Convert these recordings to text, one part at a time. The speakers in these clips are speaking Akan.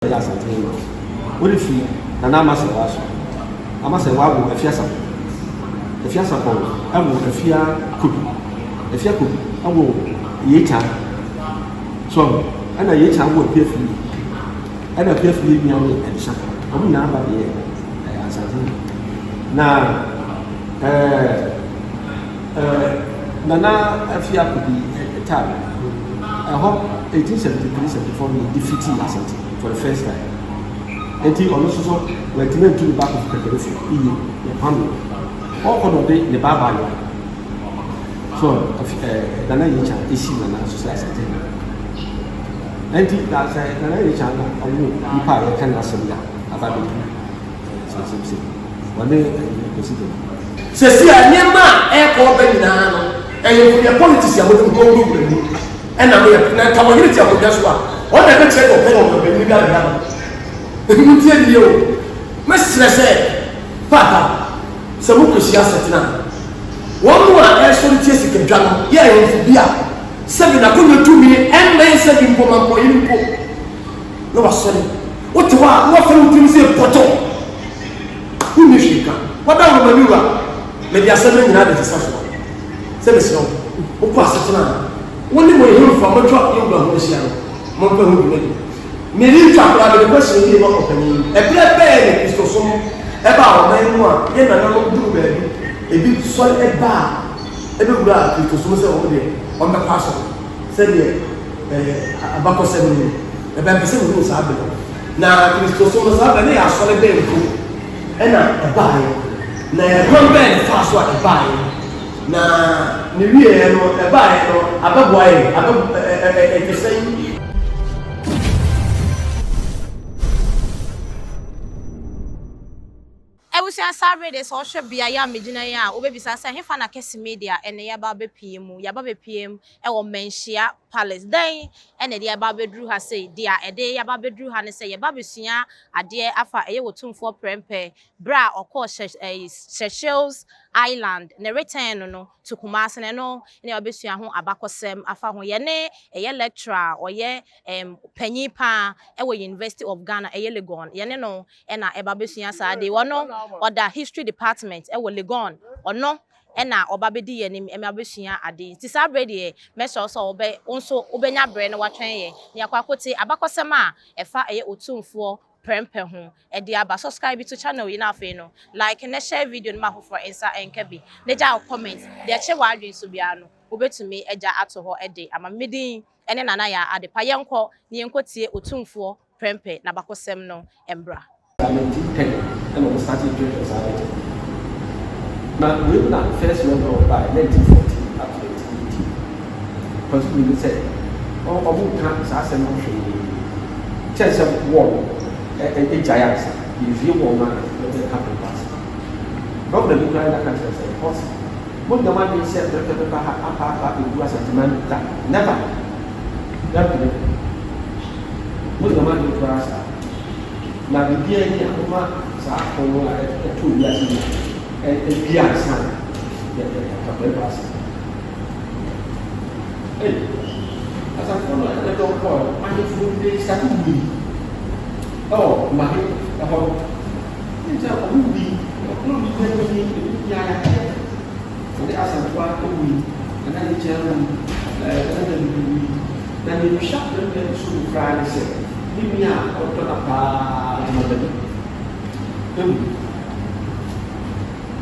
Asantehene. What if you Nana Masawaso? I must say, why would a fiasa? The fiasa, I will a fia cook. A fia cook, I will yeta. So, and a yeta will appear for me. And appear for me and shop. I will not have the Asantehene. Now, Nana Afia could be a time. I hope 1873-74 defeating Asante for the first time. And he also went to the back of the Kesse, the Pando. All of the Baba. So, Nana Yicha is seen Nana Society. And that's Nana Yicha, I will be part of Canada about the one day, President. Cecilia, Nema, Airport Benano, and your politician will go with me. And I'm going to community of Joshua. What I can say of the Bengal. You tell you, Mr. Say, Papa, Samukusia Satina. One more air solicitation can jump, yeah, Bia. 7 I couldn't 2 million and then 7 for you. No, sorry. What do I want to say? Poto. Who knew she come? What are the maneuver? Maybe I said, I'm not a discussion. Say, Miss Young, who passed it now. One day we hear from a drop in the Hoshia, Monte. Many travel the question here about opening. A black bag is to some about my one, yet another blue baby, a big solid bar, every blood to some over there on the parcel. Said here, about 7 minutes. A baby said, who is happening. Now, Christos was up and they are solid baby. And a buy. Now, one bag fast what a buy. Now, New Year, a buy, a boy, a same. Sorry, the social be a young millionaire, or baby, I he found a Kesse media and the Yababe PM, or Manhyia Palace Day, and the Yababe drew her say, dear, a day Yababe drew her and say, Yababe Sia, a dear Afa Otumfuo Prempeh, Bra or course Seychelles Island, and the return no to Kumasi and no, and Yababe home Abakosem, Afa Yene, a year lecturer or ye penny pa, University of Ghana, a year legon, Yaneno, and a Yababe Sia Sade, one or the history department, legon, or no. Ena obabedi yenim emabehia ade ti sabrede me so obe onso obenya bre na watwen ye ne akwakote abakosem a efa eye Otumfuo Prempeh ho e de aba subscribe to channel yi na afi no like and share video ma for insa enka bi ne ja comment de che wadwen so bia no obetumi eja ato ho ede amamedin ene nana ya ade pa yenko ne yenkotie Otumfuo Prempeh na bakosem no embra. Now, we were not first level by 1940 up to 1980. Because we said, oh, I can't ask them to chance of war, a giant, if you want to come to pass. Not the new line that country is impossible. What the money said that the Papa in US and demand that never. What the money for us? Now, the beer here, for 2 years. And be a son. Hey, as I follow, I don't call my food, they start to be. Oh, my, about it's a movie, and they ask them to and then they tell them, then they shut them and soon cry and say, give me out, or put up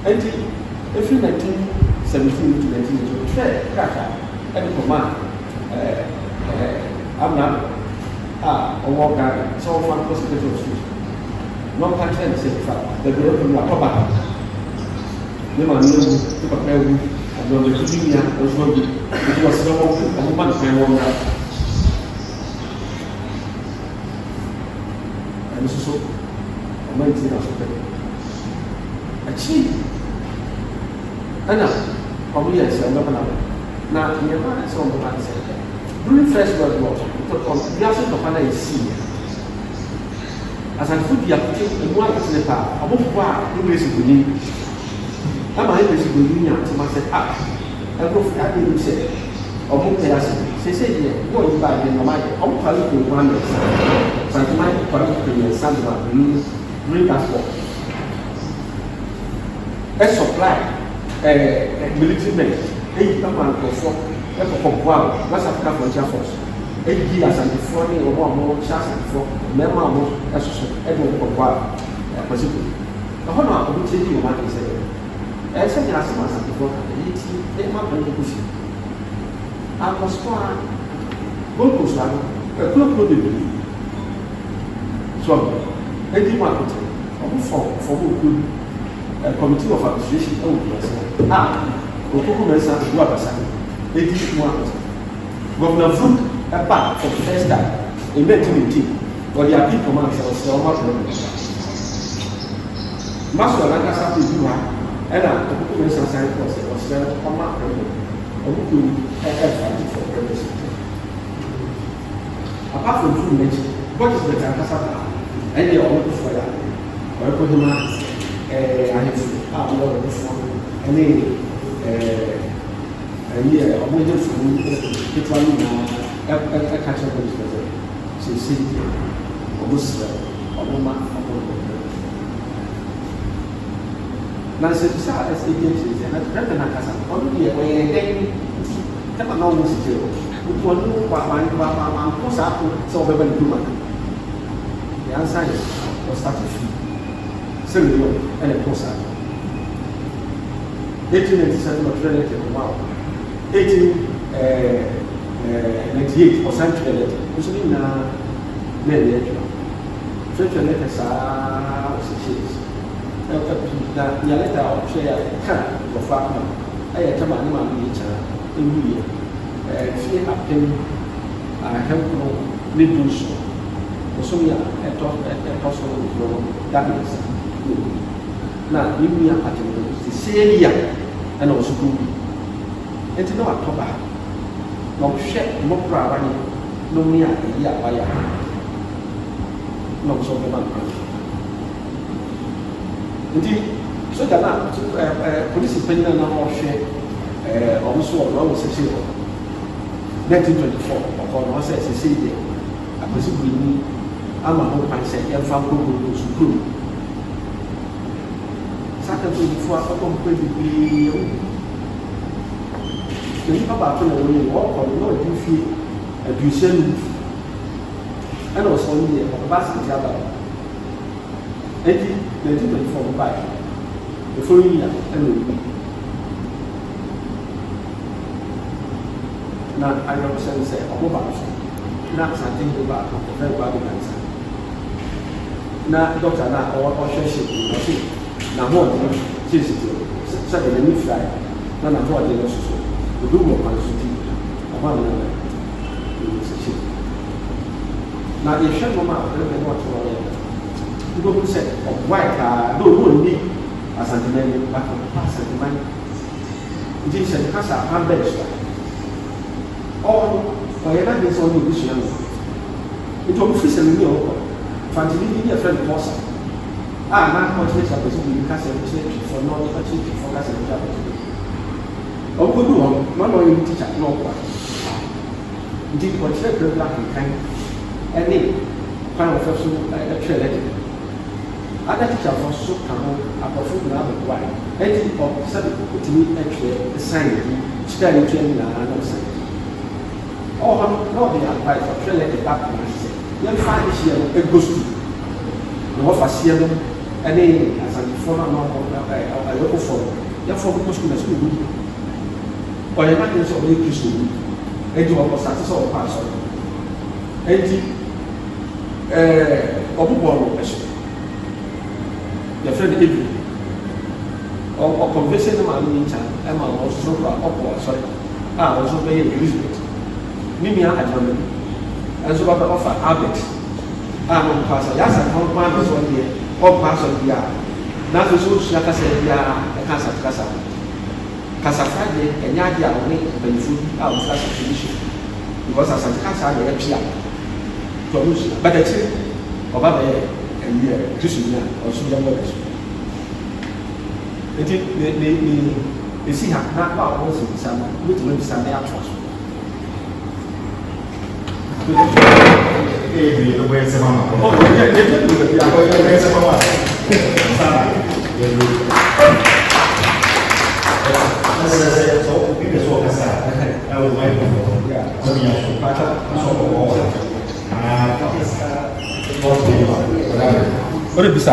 and if you 1917 to 1923, and command, I'm not a war guy, so one possibility of street. No country and say, the girl from La Papa. No one knew to prepare with, and no, the Virginia was not good. It was no woman can warm up. And this is so amazing. Achieve. And now, probably yes, I'm not another. Now, we are not so much. During First World War, we also to find a senior. As I put the application in one of the power, I won't buy the basic belief. I'm a basic belief to myself. I go for that, you say. ọmọ pẹ ase sese yẹ wọ́n yìí bá yẹ normal yẹ ọmọ kwali kò wọ́n amẹ santima kwali kò yẹ santima bring that work ẹ supply military men ẹ yí pàmò àgbọ̀fọ́ ẹ kọ̀kọ̀ bọ́ àwọn West African Frontier Force ẹ yí asantefoɔ ní ọmọ ọmọ ṣe asantefoɔ mẹ́ẹ̀mọ́ àwọn ẹ soso ẹ dùn kọ̀ bọ́ àwọn ẹ pẹ̀sì kò ẹ̀họ́ náà ọdún tí ẹ di ọmọ àti sẹ́yẹ ẹ sẹ́yìn asẹ́mọ̀ asantefoɔ ẹ ti ẹ má bẹ̀rẹ̀ ní kò fi akɔsɔ a gbɔdɔsɔ ano ɛkulokuro bebree so ɛdi mu akoto ɔmo fɔm okuro committee of administration ɛwɔ Kumasi a okoko mɛnsa egu abasa ɛdi mu akoto Governor Vuk ɛba for the first time ɛmɛ ti ne ti ɔdi abi command sɛ ɔsɛ ɔmo atɔ ɛmɛ maso anankasa ko ebi ha ɛna okoko mɛnsa san kɔ sɛ ɔsɛ ɔmo atɔ ɛmɛ ɔmo kuro fighting for purpose. Apart from food nature, what is the Tankasata? And they are all for that. Or put him out, I have a lot of fun. And they, a window for me, it's one a catch up with the city, almost a woman. Now, so as agencies, and that's better than Nakasa, only a day. Tama na ɔmo si kyerɛ o ɔno wankɔ saa ko sɛ ɔbɛba ne duma yansa yɛ ɔstart fi sɛ ne yɔ ɛna ɛkɔ saa 1897 ɔtwerɛ lɛtɛ ɔmo awo 1898 ɔsan twerɛ lɛtɛ nso ne nyinaa na ɛyɛ atwerɛ twerɛ lɛtɛ saa ɔsi kyerɛ na nya lɛtɛ a ɔtwerɛ yɛ ka ɔfa ama ɛyɛ tama ne ma no yɛ kyerɛ ewuye fie apem ahemfo ne dunso osomi a ɛtɔ so no damis na ewuye apatem no sisi ya ɛna ɔso kuru eti na watɔ ba na ɔhwɛ mmɔkura abanye na ɔmo a eyi abaya na ɔso ɔbɛba nkwa nti soja na polisi panyin na ɔhwɛ ɔmo so ɔno sese hɔ 1924 ɔkɔ no ɔsɛ sese deɛ akwasi buroni ama ho kwan sɛ yɛmfa nkɔkɔ sukuu saka mpanyinfoɔ akɔkɔ mpɛ bebree nipa baako na wɔn yi ɔkɔ no na ɔdi fie aduosia no ɛna ɔsɛ ɔno yɛ ɔba asante aba eti 1924 ɔbaa efo yi a ɛna obi na ayɔsɛn sɛ ɔmo baako so na Asantehene baako ɔfɛ baako kansa na dɔkta na ɔhwɛ hyɛ ɔsi na ho ɔdi kyesi ti sɛ ɛna ne fira na na ho ɔdi no soso obi wɔ kwan so ti ɔmo ama na ɛyɛ sɛ na yɛhwɛ nneɛma a ɔbɛrɛ bɛn wɔto ɔyɛ nkobi sɛ ɔboae kaa na ɔmo nni Asantehene baako Asantehene nti sɛ kasa abɛn so ɔyɛ na de sɛ ɔne obi sua no nti ɔmo firi sɛ ne ni ɔkɔ fantini bi ne yɛfrɛ no pɔsa a na ɔkyerɛ kyerɛ apɛsɛ bi kasa kyerɛ twifɔ na ɔkyerɛ twifɔ kasa kyerɛ apɛsɛ bi ɔkɔdu hɔ na ɔno ɔyɛ ne tikya na ɔkɔ nti ɔkyerɛ pɛrɛpɛrɛ akenkan ɛne kwan ɔfɛ so ɛtwerɛ lɛtɛ ada tikyafoɔ so ka ho akɔfo nyinaa bɛboa ɛnti ɔsɛde ɔtumi ɛtwerɛ ɛsan ne bi kyerɛ ne twɛ nyinaa na ɔsan ɔhɔ no na ɔde advice ɔtwerɛ lɛtɛ back to ase yɛmfa ahyia no ɛgo stu na wɔfa seɛ no ɛne asantefoɔ no ama ayɔkofoɔ no yɛfɔ bɔkɔ sukuu na sukuu gu ɔyɛ n'adwene sɛ ɔbɛyɛ kristo gu ɛnti ɔsate sɛ ɔkɔ asɔre ɛnti ɔbobɔ no ɛhyɛ yɛfrɛ no ebi ɔkɔnvɛsɛ no maa no ne nkyɛn ɛma ɔsoso kora ɔkɔ asɔre a ɔsoso bɛyɛ Elizabeth ne nua Agyemang ɛnso bɛbɛ ɔfa Albert a no nkɔ asɔre yɛasa kɔnkɔn abɛ sɛ ɔdeɛ ɔkɔ asɔre bi a na afei so osua kasa biara ɛka asate kasa kasafra deɛ ɛnyɛ adeɛ a ɔne mpanyinfoɔ bi a ɔfra asate bi hyɛ because asate kasa deɛ ɛpia tɔ ɔmo sua bɛtɛkyire ɔba bɛyɛ ɛyɛ kristu ni a ɔso yɛ mbɔ ɛso eti ne esi ha na ba a ɔwɔ sɛ bisa no wobɛtumi bisa na yɛato so What is this?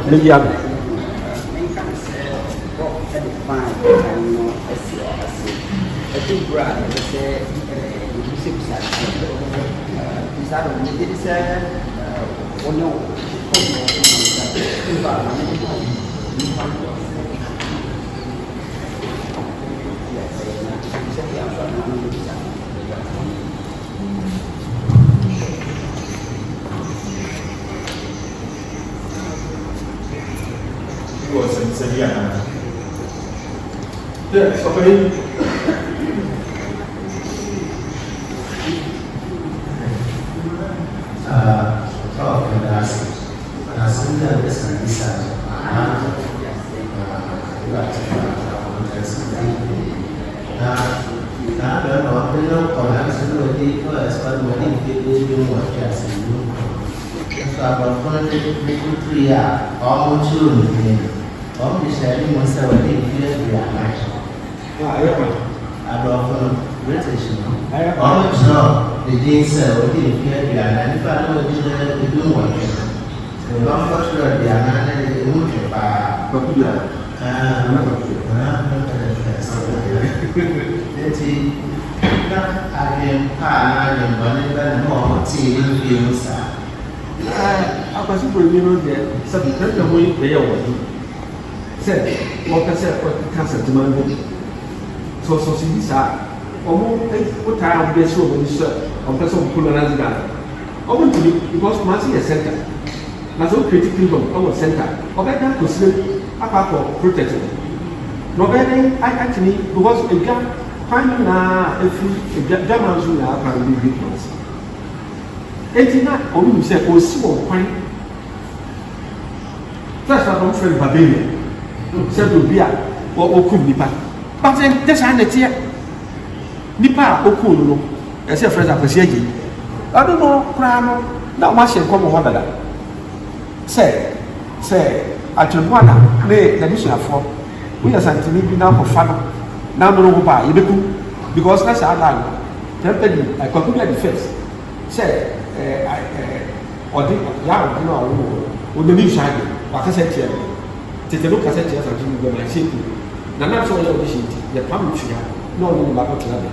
Maybe I'm yes, okay. So see this almost what time they show when you serve on person colonize Ghana. I want to be because Kumasi is center. That's all critical of our center. Or better to sleep apart for protection. No better, I actually because a gun finding if Germans will have and be weakness. It's not only say or small point. That's what I'm friend Babylon. Said to be a or could be back. But then that's an idea. Nipa Okuno, as a friend of Kesse. I don't know, Crano, not much in common one that. Say, Agyemang, nay, the mission for. We are Asantehene now for fun. Now, no buy you because that's our line. Tempted, I conclude the first. Say, or the young, you know, with the new side, what I said here. Take a look at it as I do when I say to you. Nana so your vision, the public no matter club.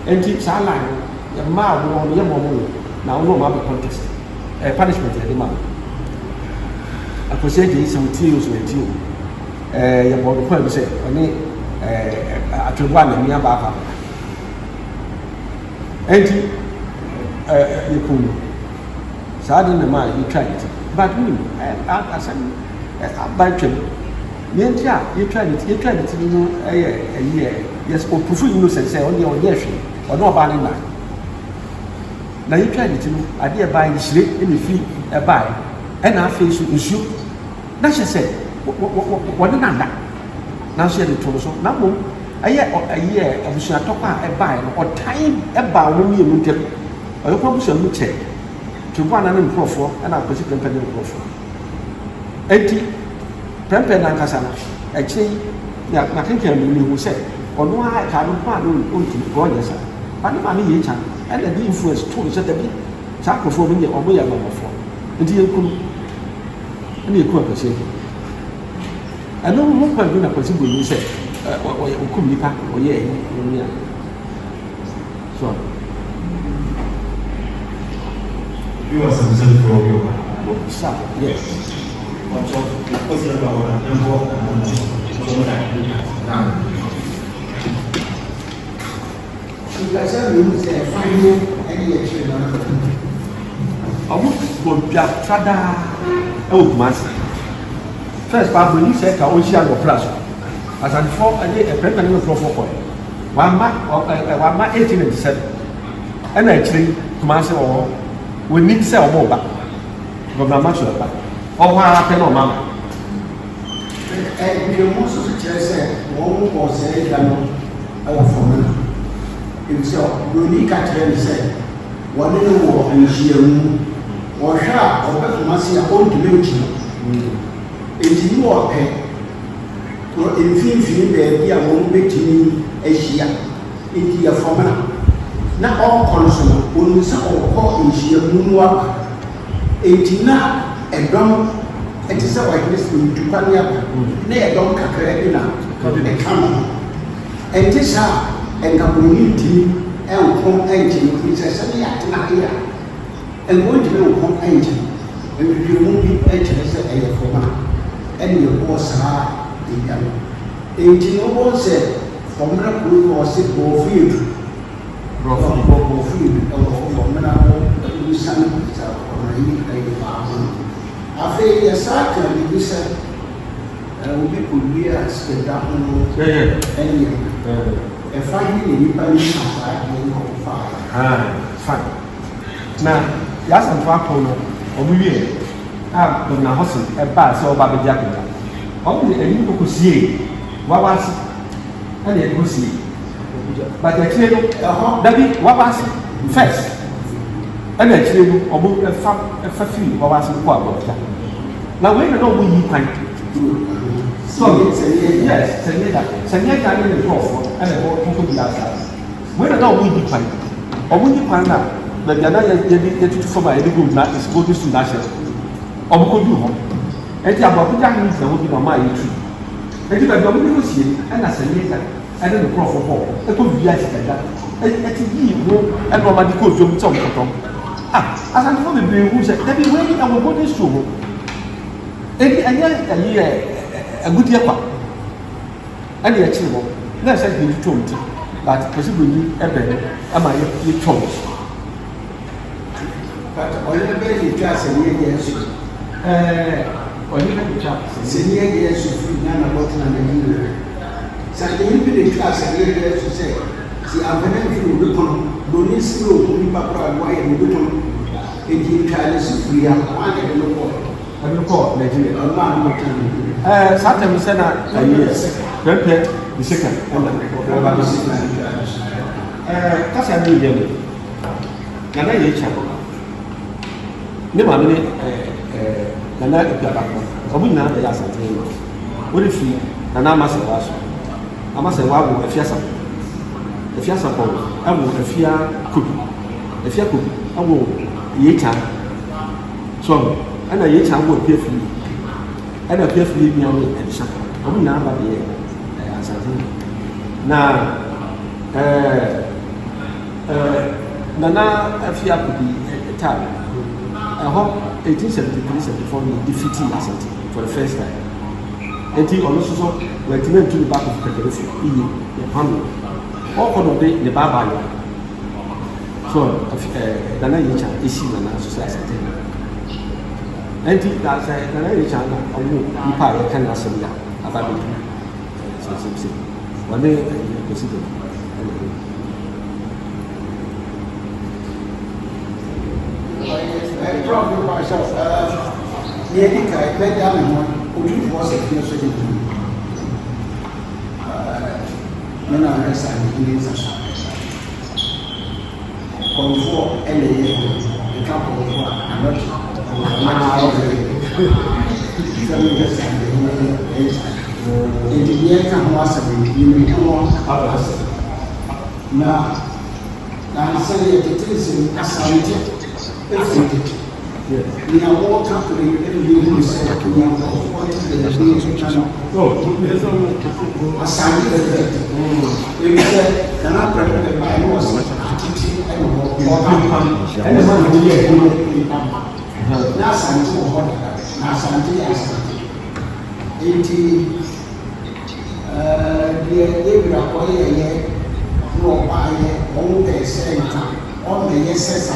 And keeps our line, the man will be a moment. Now, no matter contest. A punishment at the man. I could say some tears with you. About the point say, I told one and near Baba. And you could. Sadden the man, you tried it. But me, I said, by trip. You tried it, you know, a year. Yes, or prefer innocent, say, only on your feet, or no banning man. Now you tried it, you know, I dare buy the slip in the fee, a buy, and our face will issue. That's just said, what did I do? Now she had the torso, now, a year, I wish I talk a buy, or time a bow, no, you will tell. I promise you, check to one and proffer, and I'll put it in the proffer. 80 Prempeh na kasana actually ya na kenke mi hu say ono a ka no pa no onti go yes pa ni ma ni ye chan and the influence to so that be sa ko fo mi ye omo ya ma fo nti ye kum ni ye ku akase ano mo pa bi na kwasi bo ni say o kum ni pa o ye ni ya so you are some for you yes First, when you say Ocean Plus, as I'm for a pregnant for 1 month 1887, and actually, Kumasi or we need to sell more back. Governmental or what happened on Mama? And you most of the church said, one was saying that our formula. Himself, unique at him said, wɔne no wɔ nhyiamu wɔhwɛ a Kumasi a ɔntumi nkyino enti ne wɔpɛ mfimfini baabi a wɔn bɛtumi ahyia enti yɛfɔm na ɔrekɔ no so no ɔnim sɛ ɔrekɔ nhyiamu no aba enti na ɛdɔm ɛte sɛ wɔhene sɛ ntupa ne aba na ɛdɔm kakra bi na ɛka no ɛnte saa ɛnkabroni ntimi ɛnko ɛnkyɛn firi sɛ sɛ ne yɛatena ade a ɛnkɔntimi nko ɛnkyɛn ɛhwehwɛmu bi ɛkyerɛ sɛ ɛyɛ fɔm a ɛne yɛbɔɔ saa ɛdwa no enti no wɔn sɛ fɔmena kuro no ɔse bɔɔfo yɛdu bɔɔfo yɛdu ɛwɔ fɔmena hɔ ɛwusane sa fɔmena yi ɛyɛ baako no afei yɛsaa ka biribi sɛ obi kɔwie a sɛda ho no ɛnyɛ ɛfa yi ne nipa ne asaa deɛ ne ɔfa fine na yɛasɛmfo akɔ no ɔmo wie a dɔmna hɔ se ɛbaa sɛ ɔba bɛdi akɔda ɔmo de anim kɔkɔsie wawa ase ɛna yɛde kɔsie but akyire no dabi wawa ase first ɛna akyire no ɔmo ɛfa firi wawa ase kɔ abɔdwa na wei na ɔmo yi kwan so yes sɛnyɛ da ne nkurɔfoɔ ɛna ɛbɔ kɔkɔ bi asa wei na ɔmo yi kwan na baabi a na yɛtutu fam a yɛde gold na gold su na ahyɛ ɔmo kɔdu hɔ ɛnti abɔkɔgya ne nsa hɔ bi na ɔmo a yɛtu ɛnti baabi a ɔmo de kɔ sie ɛna sɛnyɛ da ɛne ne nkurɔfoɔ hɔ ɛkɔ bi ahyɛ ɛti yii ho ɛna ɔmo ade kɔ odwom sɛ ɔmo kɔtɔm asantefo bebree hu sɛ dabi wei ɛwɔ gold su hɔ ɛnti ɛnyɛ ɛyi agudie kwa ɛna yɛkyerɛ hɔ na ɛsɛ de yɛtwa wɔn ti but pɛsɛ broni ɛbɛn ɛma yɛtwa wɔn ɔyɛ bɛyɛ de twa sɛnyɛ deɛ so ɔyɛ bɛyɛ de twa sɛnyɛ deɛ so firi Ghana bɔtena na yi wɔ sɛnyɛ bi de twa sɛnyɛ deɛ so sɛ si afɛnɛ firi obi kɔnɔ broni si wɔ obi papra a wɔayɛ obi kɔnɔ edi twa ne so firi a wɔn ayɛ de no kɔ Nigeria ɔmaa no bɔtena saa tɛm sɛ na ɛyɛ Prempeh the second ɛna ɔba bɛ si na kasa ne yɛ no nana yɛ kya ne maame ne nana epiabako ɔmo nyinaa bɛyɛ Asantehene wɔde fi nana amasɛwa so amasɛwa wɔ afiasa kɔ ɛwɔ afia kobi ɛwɔ yɛ kya so ɛna yɛ kya wɔ pia fili ɛna pia fili bi ano ɛnhyɛ ɔmo nyinaa ba bɛyɛ Asantehene na nana afia kobi taa ɛhɔ 1873-74 ne defeat Asante for the first time enti ɔno nso so wɔatumi ntu ne baako kɛkɛrɛ fo iye yɛpam no ɔkɔ no de ne baaba yɛ so nana yɛ kya esi nana nso sɛ Asantehene enti sɛ nana yɛ kya na ɔmo nipa a yɛka ne asɛm yɛ aba bɛdu sɛ wɔne kɔsi dɛm problem myself. Yeah, I think I bet down and one was a few seconds. When I realized it is a Okomfo and the couple of I'm not the year can was now I say it is Asantehene. We are all company every year say we are what is the channel. Asantehene. We said cannot prepare by was now Asantehene. They are no buy all the same time. On the yes,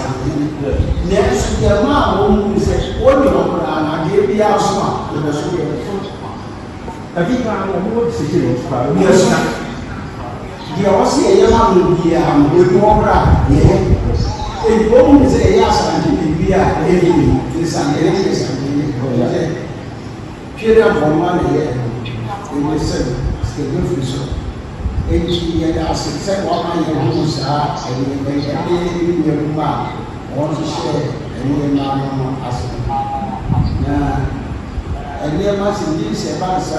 next year, Mamma said, what do you want? I gave the house with a school. I think I'm going to say, yes, the Ossia will be with more. It won't say yes, and be a this and period for 1 year. It was said, so. Each year, I said, what I use, and they want to share any man as any mas in this advance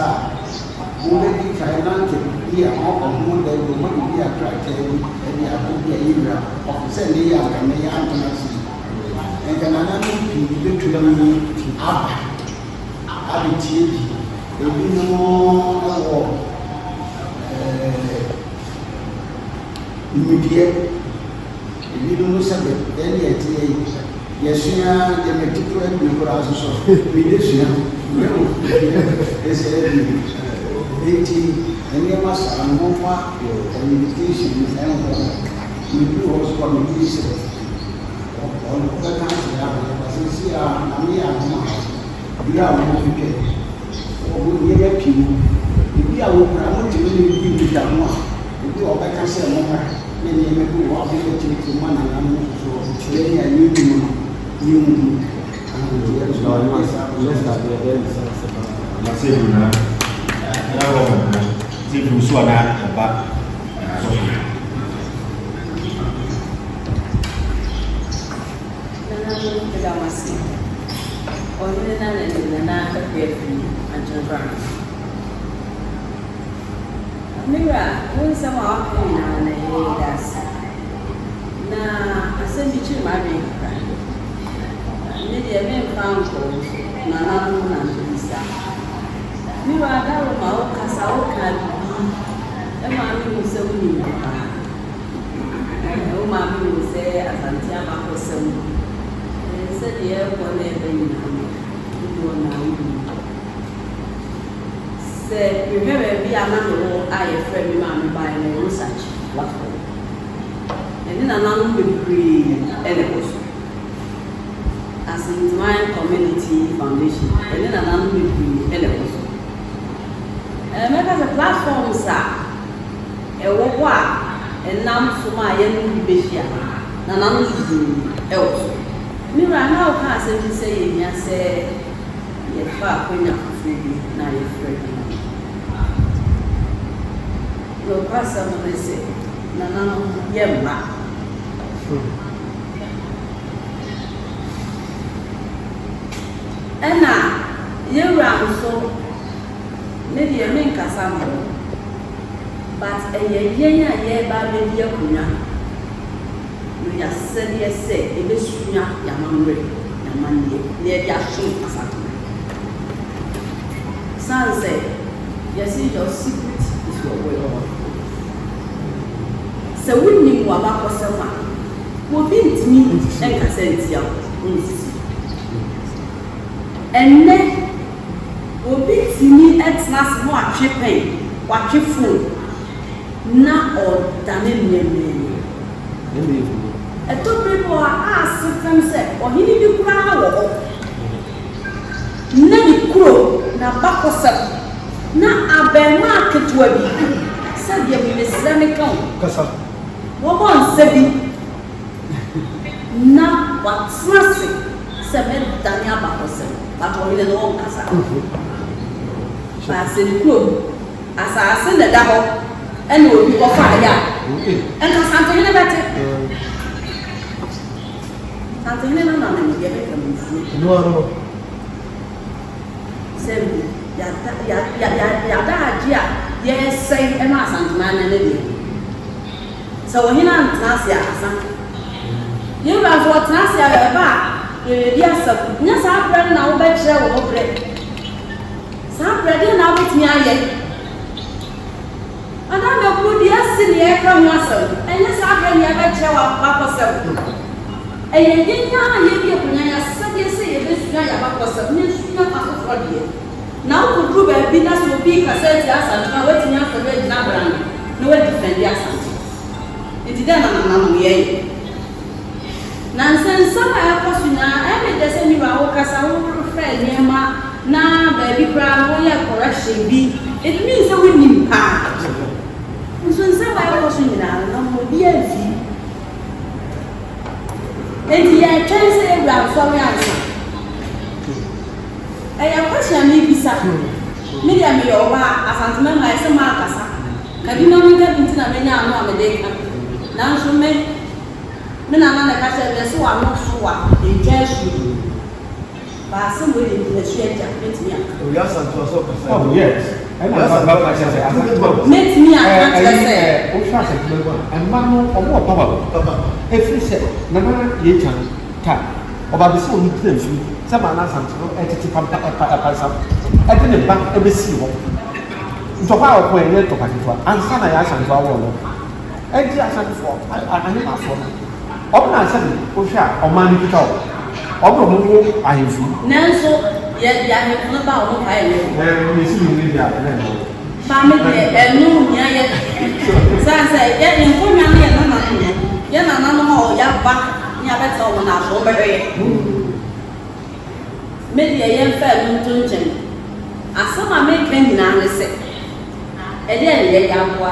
who may be trying to be a more than the money be attracted any area of sending out and may and can another people to them up habitude there be no immediate if you don't say any idea yes you are the medical people are so mediation is any of us are more communication and we do also communication on the country as see we are more people we never people if are promoting to be done if you are back and say more many people are able to man and so they are new Mira, when some are coming on the leaders. Now, I send you to my ring. Maybe a man found calls, Nana and Lisa. Mira, that was my own Casaoka. And mammy will say, oh, mammy will say, Asantehene Otumfuo. And said, the airport never knew. Say, you have be a man I a friend man by a research platform. And then another will be edibles. As in my community foundation, and then another will be edibles. And because the platforms are a walk and now so my young Bishia, and I'm else. Mira now can't say, yes, say, yes, far when you're free, now you're free. No person will say, Nana, Yemma. And now, you ran so maybe a main Cassandra, but a year by maybe a cuna. We are said, yes, say, a bit sooner, Yaman, near Yashin Asantehene. Son said, yes, your secret is your way on. So we knew about someone who didn't mean and consent. And then will be to me at last more chipping, what you fool. Now or damn a two people are asked themselves, or he need to cry. Nanny crow, now back or something. Now a bear market will be said the Islamic count. What said now what's nothing? Seven Dania Bacosen, but only the long Casa. But I said, club as I send the double and will be for fire. And Asantehene better. Asantehene no. Same. Yada, yes, say, and Asantehene. So when you are Nasia, you are what Nasia back. Yes, I'm bread now, bet share or bread. Some bread now with me. And I'm a good yes in the air from yourself. And yes, I'm ready to share our papa self. And you didn't know you when I said, you say, this guy about yourself, not for you. Now, could prove a business will be cassette as I'm waiting after red number. No way to defend the Asantehene. It's then I'm here. Nansen, some are possible now. Every day, send you a Casa friend near my now, baby crab, correction be. It means a winning part. And so, some are possible now, no more be a fee. And the I can say, I'm sorry, I am question maybe something. Maybe I may over Asantehene like some Marcasa. Can you know me that into the many I'm a day? Now, so may me na na ka se be so wa no so wa enja su ba se mo de su eja metimi aka o ya santo so ka say Oh yes. And that's about I said. metimi aka ka se o sha se tuma go. And man no omo power. Every say na na ye chan ta. Oba be so ni claim fi. Say man na santo etiti pampa pa sa. E de ne ba e be si ho. Ntokwa o ko e ne to pa kitwa. Ansa na ya santo awo no. E di asanto fo. Ani ma fo. Ọbụna asị m ofe a ọma n'ikita ọ ọbụna ọmụmụ ahịfụ nanso ya di ahịfụ na ba ọmụ ka ya na-esi n'ime dị a na-eme ma me de enu nya ya sansa ya ni nkonya na ya na ya na na no ya ba nya beta ọmụ na afọ bebe ya me de ya fa nu tonchen asama me ka nyina ne se e de ya boa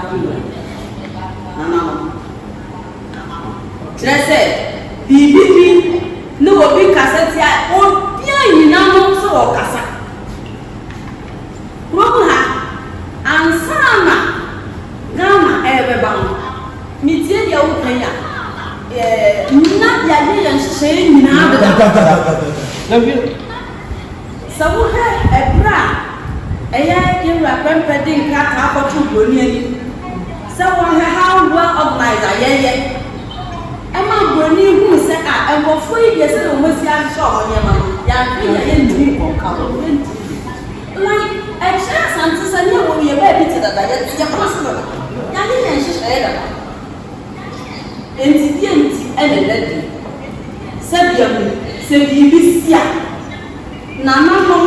na na Trese, bibi no obi kaseti a obi ayina no so o kasa. Wo ha ansana gama ebe ba. Mi tie dia wo kan ya. Na ya ye yan hye nyina da. na bi Sabu he ebra eya yewra Prempeh din ka ta akotu broni ani. Sabu he how well organized ayeye. Ama broni hu se a engofo yi ye se no mo si an show onyema ya ya ye ndi ko ka o ndi like e sha santi se ne wo ye ba bi ti da ya pass no ya ni ye hye da enti ene ledi se bia mu se bi sia na no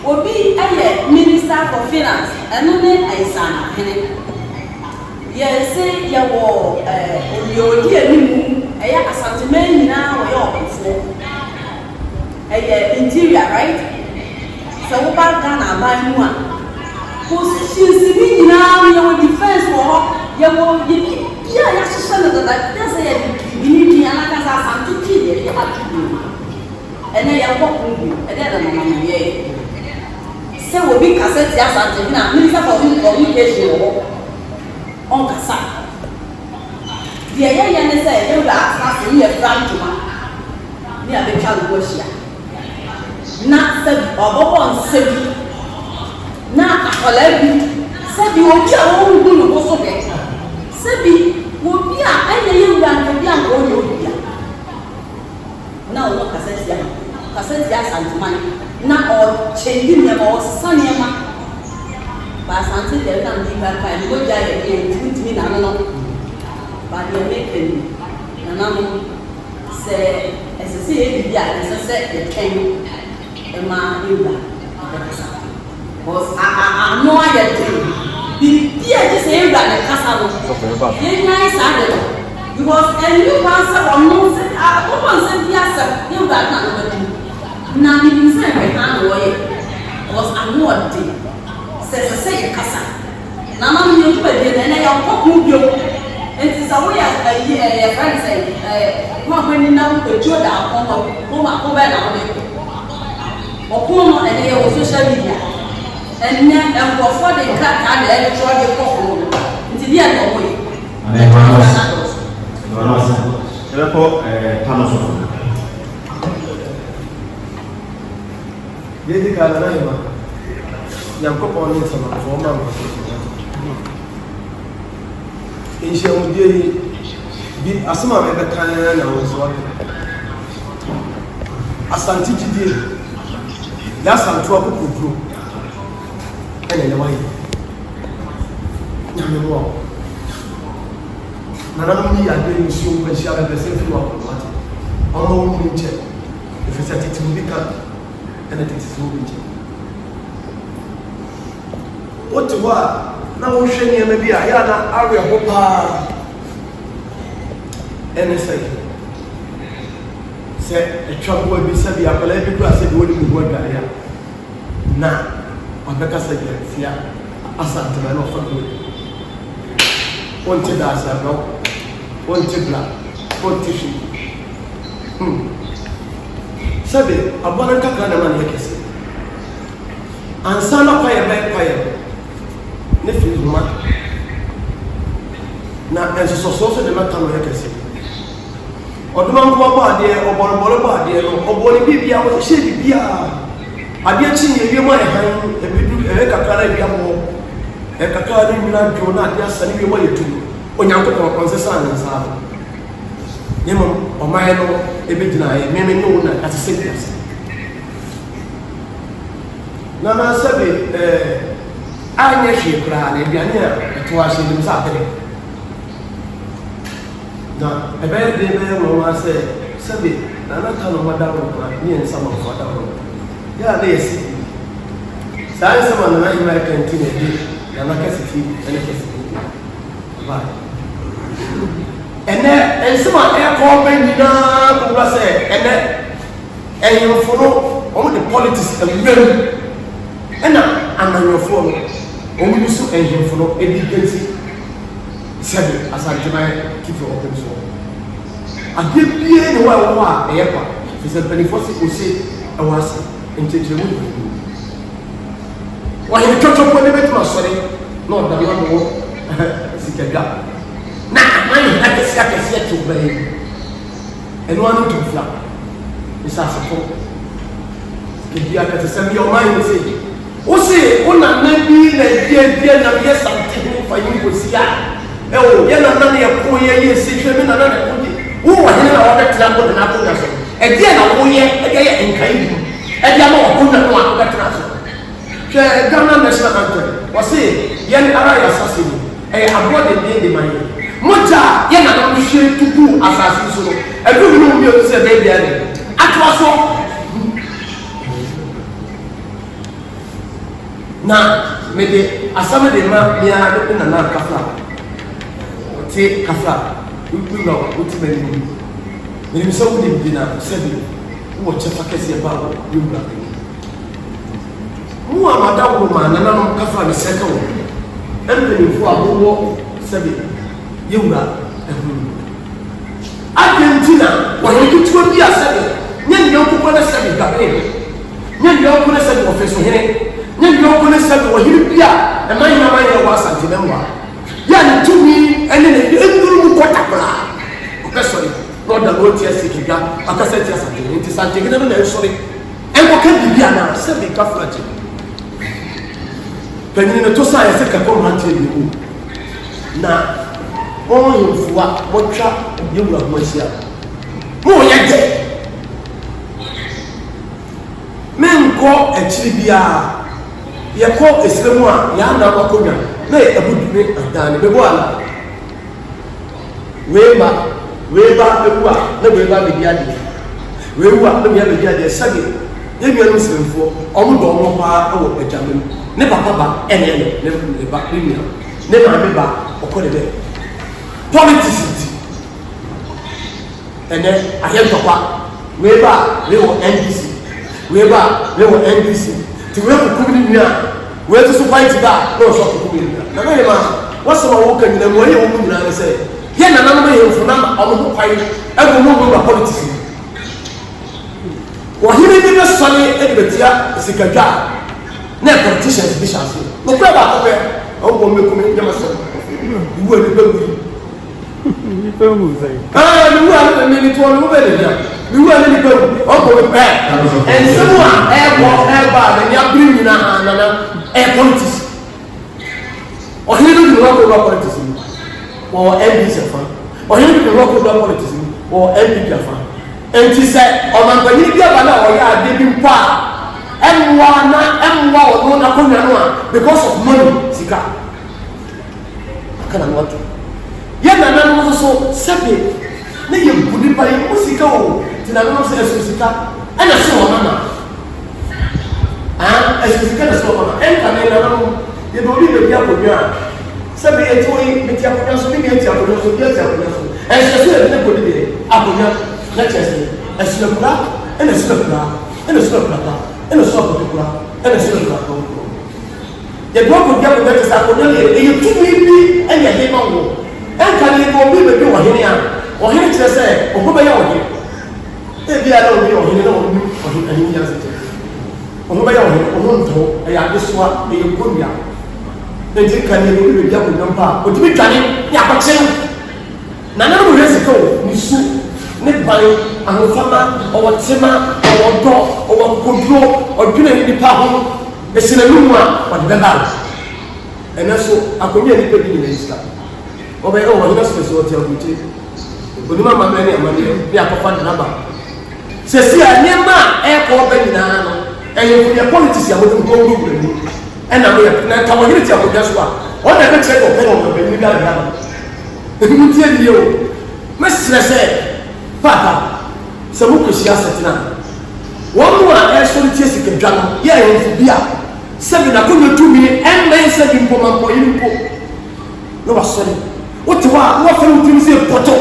obi aye minister for finance eno ne Asantehene ye se ye wo odi animu eya Asantehene nyina wo ye Okomfo interior right so wo ba Ghana ba mu a positions bi nyina ye wo defense wo ye wo ye ya shishana da ya se ye bi ni ana ka sa Asantehene ye atubu ene ya wo kungu ede da mama ye se wo bi cassette ya Asantehene na minister for communication wo on kasa dia ya ne say you da asa se ye frantuma ni abeka wo hia na se obobo nsebi na akola bi se bi obi a wo ngu no so be se bi obi a ene ye wura nke bi a ko ye obi a na wo cassette ya Asantehene na o chendi ne ma o sane ma ba Asantehene na ndi ba pa ni go ja ye e ntimi na no ba de make na na mo se esese e bi a esese e ken e ma iba because no aye bi bi e se e ba ne kasa no ye nyai sa de because and you pass on no se a ko pon se bi asa ye ba na no na ni se be na no ye because anu odi se e kasa na ma mi ko de na ya ko ku bio enti sa wo ya ye friend say ko ko ni na ko jo da ko ma ko ba na wo ne ko no ene ye social media enne en ko for the crack and electronic ko ko nti dia no wo ye Será ko Tano Komfor. ye di ka na ima yam ko pon ni sama fo ma ko inche mo die bi asma me be kan na wo so Asantehene die ya santo akokudro ene le wai nyame mo na na mi ya de nsi o ba sia be se fi wa ko mate ọmọ wo ni nche efese tete mo bi ka ene tete so bi nche otu wa na wo hwe ni ema bi a ya na awe ho pa ene se etwa bo bi se bi akola bi kura se bi woni mu gwa ya na abeka se bi fia Asantehene no fa do onti da sa no onti bla onti shi sabe abana kaka na man Kesse ansana pa ya ne fi zuma na enso so de mata no Kesse odo ade obolo ba ade no obolo bibia wo hye bibia ade chi ye wie mo ehan ebidu kakara bia mo kakara ni na jo na ade asane wie mo yetu onyanko konsesa nsa yemo omaye no ebedina ye meme no na asese na sabe anya hwe kra na biane a to ahye nim sa pere na ebe de be mo ma se sabe na Tano madaro na ni ensa ma madaro ya na yesi sai sama na American team de na Kesse ene Kesse ba ene ensema ko ben nyina ko ba se ene eyofo no o de politics awem ena ananyofo no o mu so eyofo no edikenti sebe Asantehene kifo open so adebie ne wa eyepa fise benefit ose awase enchechemu wa he chochopo ne betu asore no da no mo sikaga na amani akesi to bai eno anu to fla isa sefo ke dia ka tsembi o mai ni sei o se ona na bi na die na bi Asantehene fa yin ko sia e o ye na na ye ko ye se hwe me na na ko di wo wa he na wa betra ko na ko na so e die na wo ye e ye enkai bi e dia ma ko na no a ko betra so ke Ghana national anthem o se ye ara ya sasini e abo de man moja ye na no hwe tutu asasi so no e du no mi o se be bia ni atwa so na me de asama de ma bia de na kafla ti kafla wi no uti me ni so wudi bina sebi wo chefa Kesse ba wo yumra mu amada wo ma na no kafla me seka wo embele fu abowo sebi yumra Argentina wa yetuwa bia sebi nyen yo ko na sebi gabe nyen yo ko na sebi ofeso here nyen yo ko na sebi wo hiri bia e man na man ye wa Asantehene wa ya ni tumi ene ne enduru mu kota bra okesori no da go tie sikiga akasa tie Asantehene ti Asantehene no na esori enko ka bibia na sebi ka fraje kanyi ne to sa yese ka ko mantie bi ku na on yimfuwa motwa yewura ho asia mo ye de menko echiri bia ye ko esremu a ya na makonya na abudume adane bebo ala weba ebu a na weba be ade wewa na me be ade sage ye nua no sremfo omo do omo pa wo Agyemang ne papa ba ene ne ba ni ne ma me ba okole be politics ene ayentokwa weba we wo NDC weba we wo NDC ti we ku kumini nua we to so fight ba no so ku kumini na no ye ma waso ma wo kan nyina mo ye wo nyina ne se ye na na ma ye fu na omo ko kwai e go mo ba politics wa hiri ni be sole e be tia sikaga na politicians bi chance no kwa ba ko be o go me kumini nyama so iwu ni be wi ni pe mu sai ni wa ni to no be le dia ni wa ni pe o ko be en someone e ba ni abri ni na politics o hiru ni wa ko politics o NDC fa o hiru ni wa ko politics o NDP fa en ti se o man pa ni bia ba na o ya de bi mpa emwa o no na ko nwa because of money sika kana no ye na no so sebe ne ye budi pa ye musika o tina no se esika ana se o mama esika na se o mama en kana no ye do bi be bia ko bia sebe e to yi be tia ko so bi be tia ko so bia tia ko so se ne ko di akonya na chese esika kura ena esika kura ena esika kura ena esika kura ena esika kura ye do ko bia ko na chese akonya ye tu bi enya de ma wo enka ni ko bi be wo hene a wo hene kire se o ko be ya wo hene e bi ala o bi wo hene na wo bi o hene ani ya se o ko be ya wo hene o no nto e ya deswa e ye ko bia e ti kan ni ko bi bia ko nyampa o ti bi twane ya ko kyen na na mo resi ko ni su ne ban ahofama ɔwɔ tema ɔwɔ dɔ ɔwɔ nkoduro ɔdwene nipa ho esina numu a ɔde bɛba ɛnɛ so akonnwa nipa bi nyina sika ɔbɛyɛ ɔwɔ nyina so ɔte abuti onima amammerɛ ne amadeɛ ne akɔfa draba sɛsi a nneɛma a ɛkɔ ɔbɛ nyinaa no ɛyɛ yɛ politics a wɔde nkɔ wuro wura mu ɛna mo yɛ na nka wɔyere ti akonnwa so a ɔna ɛbɛkyerɛ dɛ ɔpɛ na ɔbɛ bɛni bi adada no ɛmu tie die o mɛsrɛ sɛ papa sɛ mo kɔsi asɛtena wɔn mu a ɛsɔre tie sikadwa no yɛ ɛyɛnfo bi a sɛbi n'akonnwa tumi ɛmmɛn sɛbi mpɔmampɔ yi mpo na wasɔre wote hɔ a wɔfɛ wo tirim sɛ pɔtɔ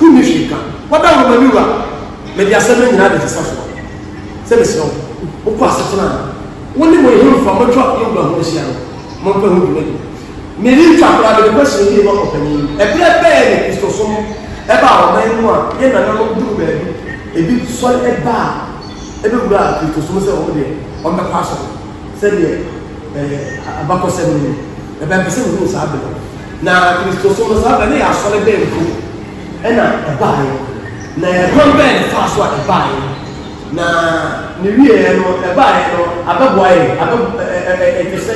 wonni hwee ka wɔda wo mani wa mede asɛm no nyinaa de te sa so sɛ mesrɛ wo wokɔ asetena a wo ne mo yɛhemfa mɔtwa yɛwura ho ahyia no mɔmpɛ ho dwumadi mede twa koraa mede kɔhyɛ yie ma ɔpanyin ɛberɛ bɛɛ ne kristosom ɛba a ɔman mu a yɛ nananom duru baabi ebi sɔre ɛba a ɛbɛwura a kristosom sɛ ɔmo deɛ ɔmbɛkɔ asɔ sɛdeɛ abakɔsɛm no ɛbɛmpɛ sɛ wohuu saa bɛno na kristosom no saa bɛ ne yɛ asɔre bɛɛ mpo ɛna ɛbaeɛ na ɛkwan bɛɛ ne faa so a ɛbaeɛ na ne wieɛ no ɛbaeɛ no abɛboa yɛ ɛte sɛ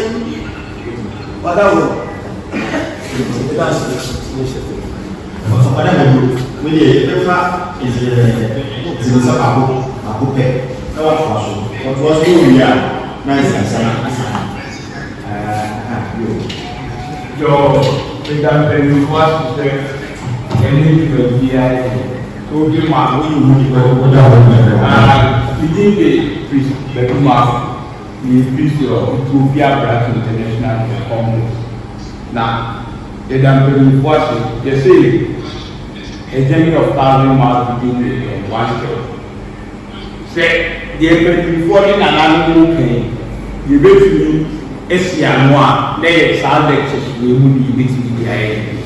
wada wo ọ̀sọ̀padà gbogbo wọ́n yẹ ẹ̀fà ìzìnìsá àkó pẹ̀ ẹwà fà so ọ̀tọ̀ ọ̀sọ̀ yóò wíyà náà ìsànsán yọ ìdàpẹ̀lú wá ṣiṣẹ́ ẹni ìgbà bí i ayé tó bí mọ́ àwọn ìlú ìgbà ọjà ìdí ìgbè pẹ̀lú máa ní bíṣọ̀ Ethiopia Brazil International Congress na ìdàpẹ̀lú wá ṣe yẹsẹ̀ a journey of 1,000 miles between one step. Say, the before in another movement, you bet me, Esianoa, they are lectures, we will be meeting the idea.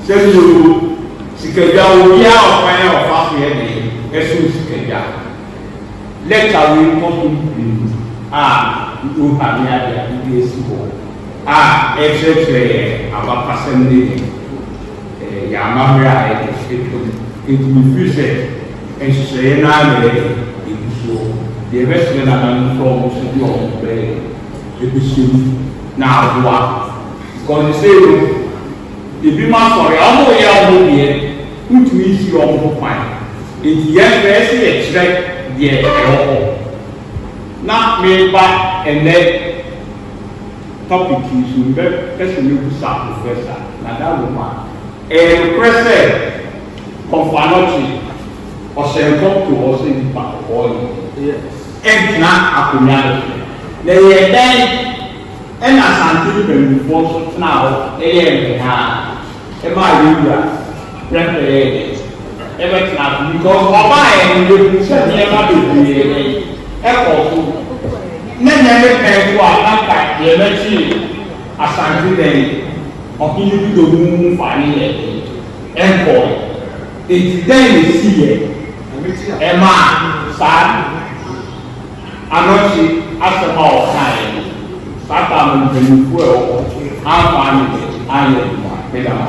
Say, you, Sikaja, we are fire of half a day, Esu Sikaja. Lecture will come to you have the idea, etc. About passing Yamamra, it will be said, and say, now, the investment and from Sidion Bay, the Bishop now, what? Because they say, the Bima for your year, which means you are fine. It's yes, expect the not made back and then topic you should person you start professor, now that woman. Kesse Komfor Anokye ɔhyɛnkɔm to ɔsɛ nipa ɔyɛ ɛntena akonnwa no na yɛ dan ɛna Asantehene mpanyinfoɔ nso tena hɔ ɛyɛ mpehaa ɛma ayɛwura Prempeh ɛbɛtena so because ɔbaa yɛ no yɛbu sɛ nneɛma bebree ɛkɔ so ne nyɛme pɛn so a nanka yɛbɛkyi Asantehene ɔkini bi do mu fa ne yɛ ɛnkɔ eti dan ne si yɛ ɛma saa Anokye asɛm a ɔka yɛ saa taa mo mpanyinfo a ɛwɔ afa ne ayɛ ma ɛda ma.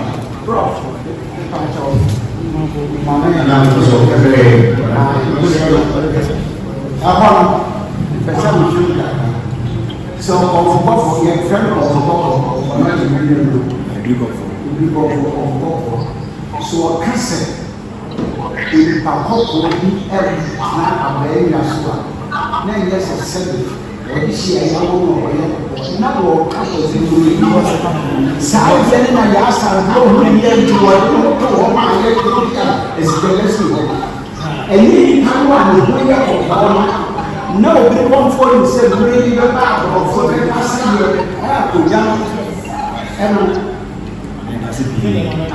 So, Okomfo, your friend Okomfo, not a million. So, Kesse, in Pakoko, na abɛɛyɛ so a na nyɛ sɛ sɛbi wɔde hyia yɛ wɔn wɔyɛ na wɔka wɔdze wɔyi saa yɛ ne na yɛ asare na wɔn yɛ nti wɔde wɔn to wɔn a yɛ de ya esikɛlɛ si hɔ ɛyi nipa no a ne ho yɛ kɔkɔɔ no na obi kɔnfɔ ne sɛ bere yi bɛba akɔkɔfo bɛka sɛ yɛ akogya ɛno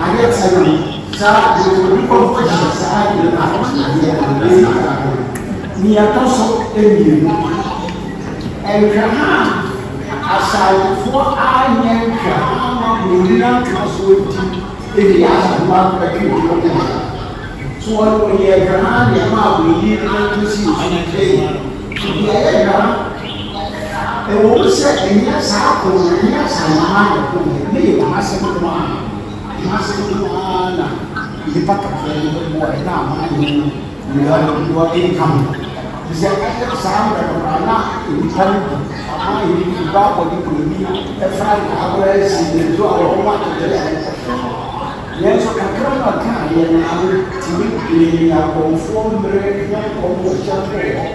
ayɛ sɛ no saa obi kɔnfɔ hyɛ saa yɛ adeɛ niyatɔ so mmienu nhwɛha asaafoɔ anyɛ nhwɛha ma wɔnyina ntoma so adi ɛde yɛ asafoɔ akɔkɛ ntuo so wɔyɛ nhwɛha nneɛma a wɔyi no nto si nsukyerɛ deɛ ɛyɛ nhwɛha ɛwɔ mu sɛ ɛnyɛ saa akɔnɔ ɛnyɛ asanama yɛ kɔnɔ ne yɛ wɔn asɛm no a wɔn asɛm no a na nipa kakra yi bɔ ɛna ama yi yɛ income sɛ ɛyɛ saa mbɛrɛ na nipa no bi ama yi ba abɔ ne kuro bi ɛfra abɔ ɛsi ne so a wɔn akɛkyerɛ yɛn nso kakra na ɔka yɛn na tìmi pii akɔnfoɔ mmerɛ yɛn kɔnfoɔ hyɛ hɔ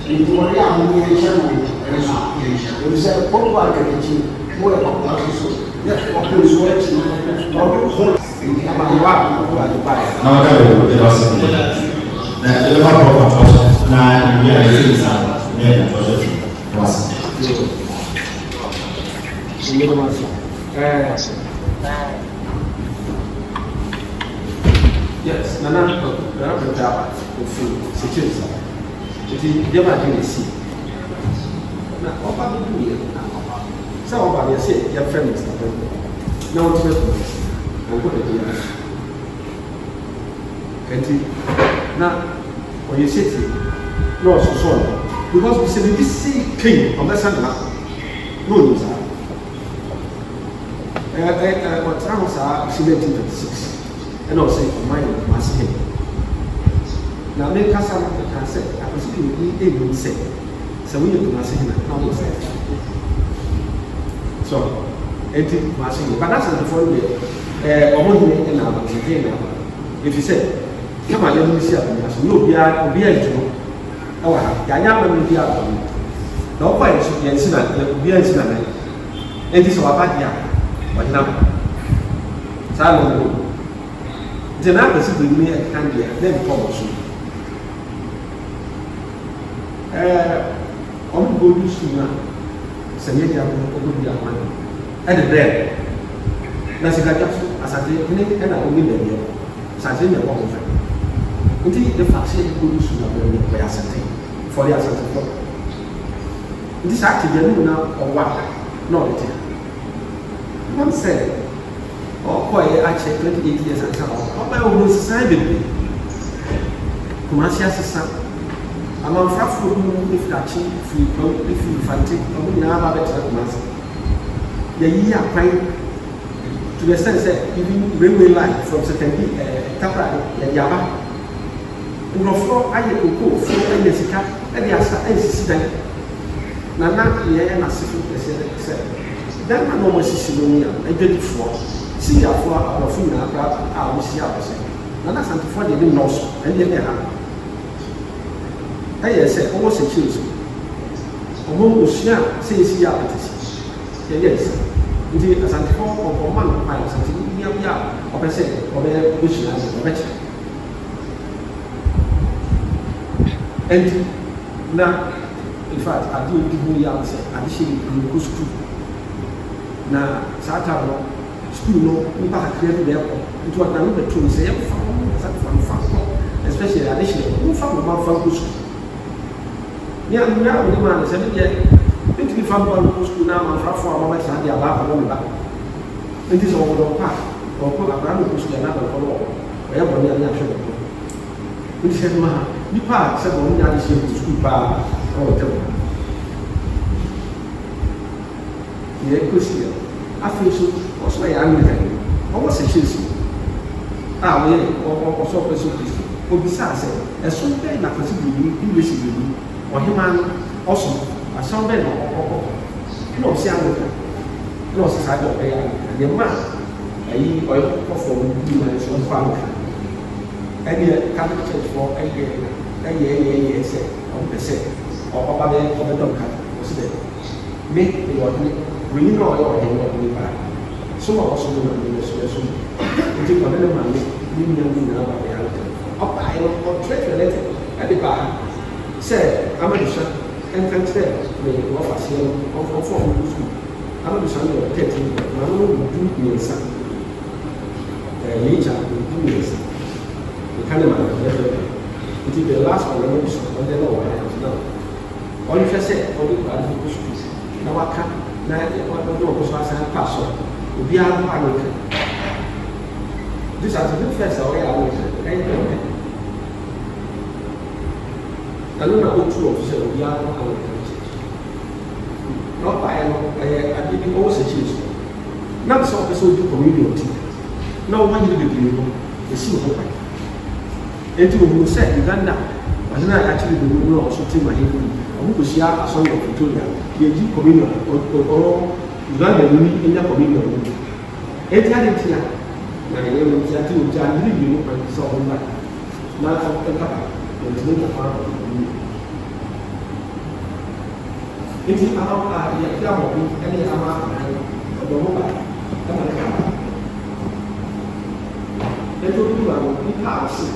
nti wɔn yɛ ahoɔ yɛn hyɛ no ɛnso ebi sɛ pɔpɔ akɛkyɛ mo yɛ pɔpɔ soso ɔpɔ nsuo akyi ɔpɔ hɔ ama yɛ wa ɔpɔ adiba yɛ. na ɔka yɛ o ɛdɔ sɛ na ɛdɔ ma pɔpɔ atɔ na ebi a yɛ sɛ sa ne yɛ atɔ sɛ fi wasa. Yes, Nana, security. It is never can see. Now, what do you do? Some of us say, your friend is not now it's I'm going to do that. Now, when you say, no, so sorry. Because we say, this see king on the Sunday. No, sir. What time was 1736? And also, my must him. Now, make us have a cassette. I was able to say, so we do not say him. So, it must be, but that's the following day. And our container. If you say, come on, let me see, you'll be a to oh, Yayama will be out. No point, Yansina, be a sinner. It is our bad, but now, Salon. The number is with me at Candia, then Thomas. On go to Suna, Semedia, Okomfo, and the bread. Nasika, Asantehene, and I will be there. Sanjay, Okomfo. Until the faction go to Suna, by Asantehene, for the Asantehene. This actually now or what? No, it is. One said, oh, boy, I checked 28 years and so on. Oh, my own society. Kumasi as a son. I'm on Frafu, if that chief, if you fancy, I'm going to have a better Kumasi. The year crying to the sense that even railway line from Secondary Tapra, Yaba. Okomfo, I go for any Sika, and the Asantehene. Nana, yeah, and a civil said. Then my normal Sicilia, I did it for. See ya for our food, I will see us. Nana Asantehene didn't know, and then they have. I said, almost a choose. Almost now, says ya, yes. Indeed, as I call for one of my something, or I said, or their wish as a better. And now, in fact, I do give me answer, additionally, in the school. Now, Saturday. School no, we have created the airport. It was now the two say, especially additionally, who found about Franco school. Near now, the man said, yeah, we found Franco school now and for our members and the above one back. It is all the part, or put a brand new school another for all. Wherever we are natural. We said, you part, said, only addition to school bar or whatever. Yeah, Kesse, I feel so. What's my Anokye? Almost a cheese. Ah, we or so Christ. Or besides, as soon as I consider English, or him also, a sound man or no, see, no, since I don't pay a man. I oil perform you and some family. And yet, Catholic Church for a year, say, on the set, or Papa there for the dog cut, was there. Make the ordinary, we know your hand. So also do not be so. It is another man, you know, about the other. Up I or trade related at the bar. Say, I'm a son, and can tell me what I say of 4 weeks. I'm a son of 13, my own do me a son. Nature will do me a son. The kind of man, it is the last one on the law I have now. All you can say, all you can do. Now I can't, now I don't know what I pass on. We are Anokye. This has been first away Anokye. I don't know two officers we are Anokye. Not by I didn't always achieve. Not so also do community. No one you do. esi wo kwa enti wo say Uganda wasna actually the woman also team my head omo ko sia aso yo Pretoria ye ji communion o Uganda ni enya communion enti ade tia na ye wo tia ti o ja ni bi no pa so o na ka o ni na fa enti ama ya tia mo ni ama o do mo ba kama na kama enti o du ba mo ni ka aso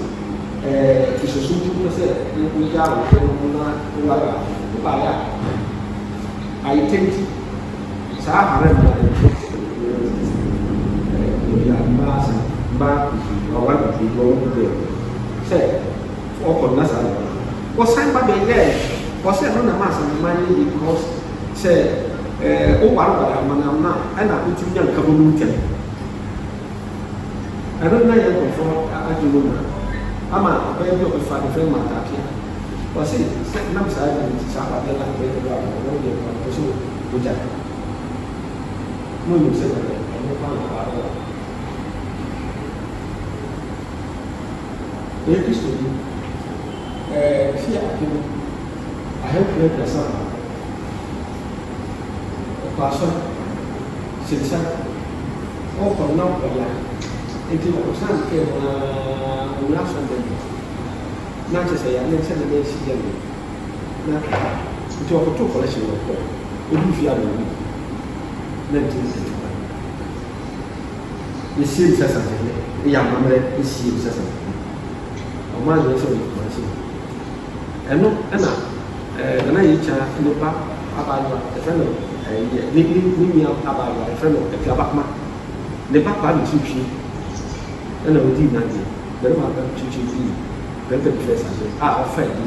ìṣòṣò tí wọ́n sẹ́ ní ìyá òfin ọmọ wáyà nípa yà àìtẹ́ntì sáà àárẹ̀ mọ́ ìyá bá ọ̀wá ìgbìmọ̀ ọ̀gbẹ̀ sẹ́ ọkọ̀ náà sáré wọ́n sáyé bá bẹ̀ yẹ wọ́n sẹ́ ẹ̀rọ náà máa sàn máa yẹ yìí kọ́ sẹ́ ó wà lọ́wọ́ àmàlà náà ẹ̀nà ó ti yàn kábọ̀ ló ń tẹ̀ ẹ̀rọ náà yẹ kọ̀ fọ́ Agyemang náà ama ọbẹ̀ bí ọbẹ̀ fa ẹ̀fẹ̀ máa tàkì wọ́n sì nam sáà yẹ ní sísá àbẹ̀ náà bẹ́ẹ̀ tẹ̀lé àwọn ọmọ yẹ kọ́ ọ̀pọ̀ sí ọjà mo yẹ sẹ́ ẹ̀rọ ẹ̀rọ fún àwọn ará wa. Èyí kristu yìí fi àkínú àhẹ́kùnrin pẹ̀sán ọ̀pọ̀ aṣọ sísá ọkọ̀ náà ọ̀la ètò ọ̀sán kẹ́ẹ̀mọ́ òun aṣọ bẹ̀rẹ̀ náà ti sẹ̀yà ní ẹ̀sẹ̀ lẹ́yìn sí yẹn náà ètò ọkọ̀ tó kọ̀lẹ́ ṣe wọ̀pọ̀ ojú fi àmì òun náà ti ń tẹ̀lé wa yẹ sí ìṣẹ́ sàtẹ̀lẹ̀ ẹ̀yà àmàmẹ́rẹ́ ẹ̀ sí ìṣẹ́ sàtẹ̀lẹ̀ ọmọ àyẹ̀ ẹ̀ṣẹ̀ òun kọ̀ ṣe ẹ̀nu ẹ̀nà ẹ̀nà yìí kya nípa abáyọ̀ ẹ̀fẹ́ nọ ẹ̀yẹ ní mi abáyọ̀ ẹ̀fẹ́ nọ ẹ̀fẹ́ abakuma nípa kpaa mi ti twi ɛna odi nadi bɛrima bɛ twitwi bi bɛrima bi fɛ sase a ɔfɛ bi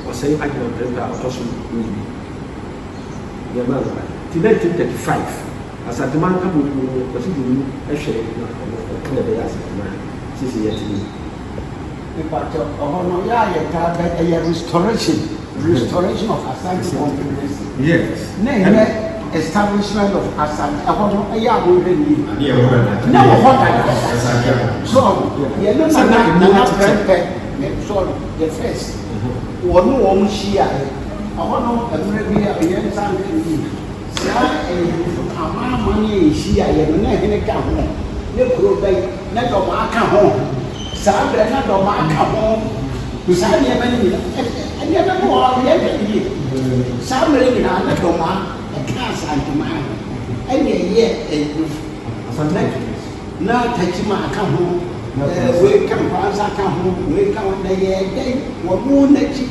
ɔsɛn Agyemang bɛrima a ɔtɔ so oyi bɛrima lɔba ti 1935 Asantehene nkabo ni ɔsi di mu ɛhwɛ na ɛna bɛyɛ Asantehene sisi yɛ ti ni. Nípasẹ̀ ọ̀hún náà yà yẹ ká ẹ̀yẹ restoration of Asantehene. Yes. Ní ẹ̀yẹ establishment of Asantehene ẹ̀hún náà ẹ̀yẹ àwọn ọ̀rẹ́ nìyí. Ní wọ́n họ́ dada. So yẹ ní Nana Prempeh sorry the first wọ́n ní wọ́n ṣí à ọ̀hún náà ẹ̀mẹ́rẹ́ bí ẹ̀yẹ ń sáà nìyí. Sáà ẹ̀yẹ àmàmà ní èyí à yẹ ní ẹ̀hìn ká hó ní kúrò bẹ́ẹ̀ ní ẹ̀dọ̀mọ̀ aka hó. Sáà bẹ̀rẹ̀ náà dọ̀mọ̀ aka hó. Sáà ní ẹ̀mẹ́ ní yìí ẹ̀ní ẹ̀mẹ́ ní wọ́n yẹ ẹ̀mẹ́ yìí. Sáà mẹ́rẹ̀ yìí náà ní dọ̀mọ̀ ẹ̀ka Asantehene ẹ̀ní ẹ̀yẹ ẹ̀yẹ náà tẹ̀kí máa aka hó wei ka mpansa aka hó wei ka wọn ẹ̀yẹ ẹ̀dẹ́ wọ́n mú n'ekyi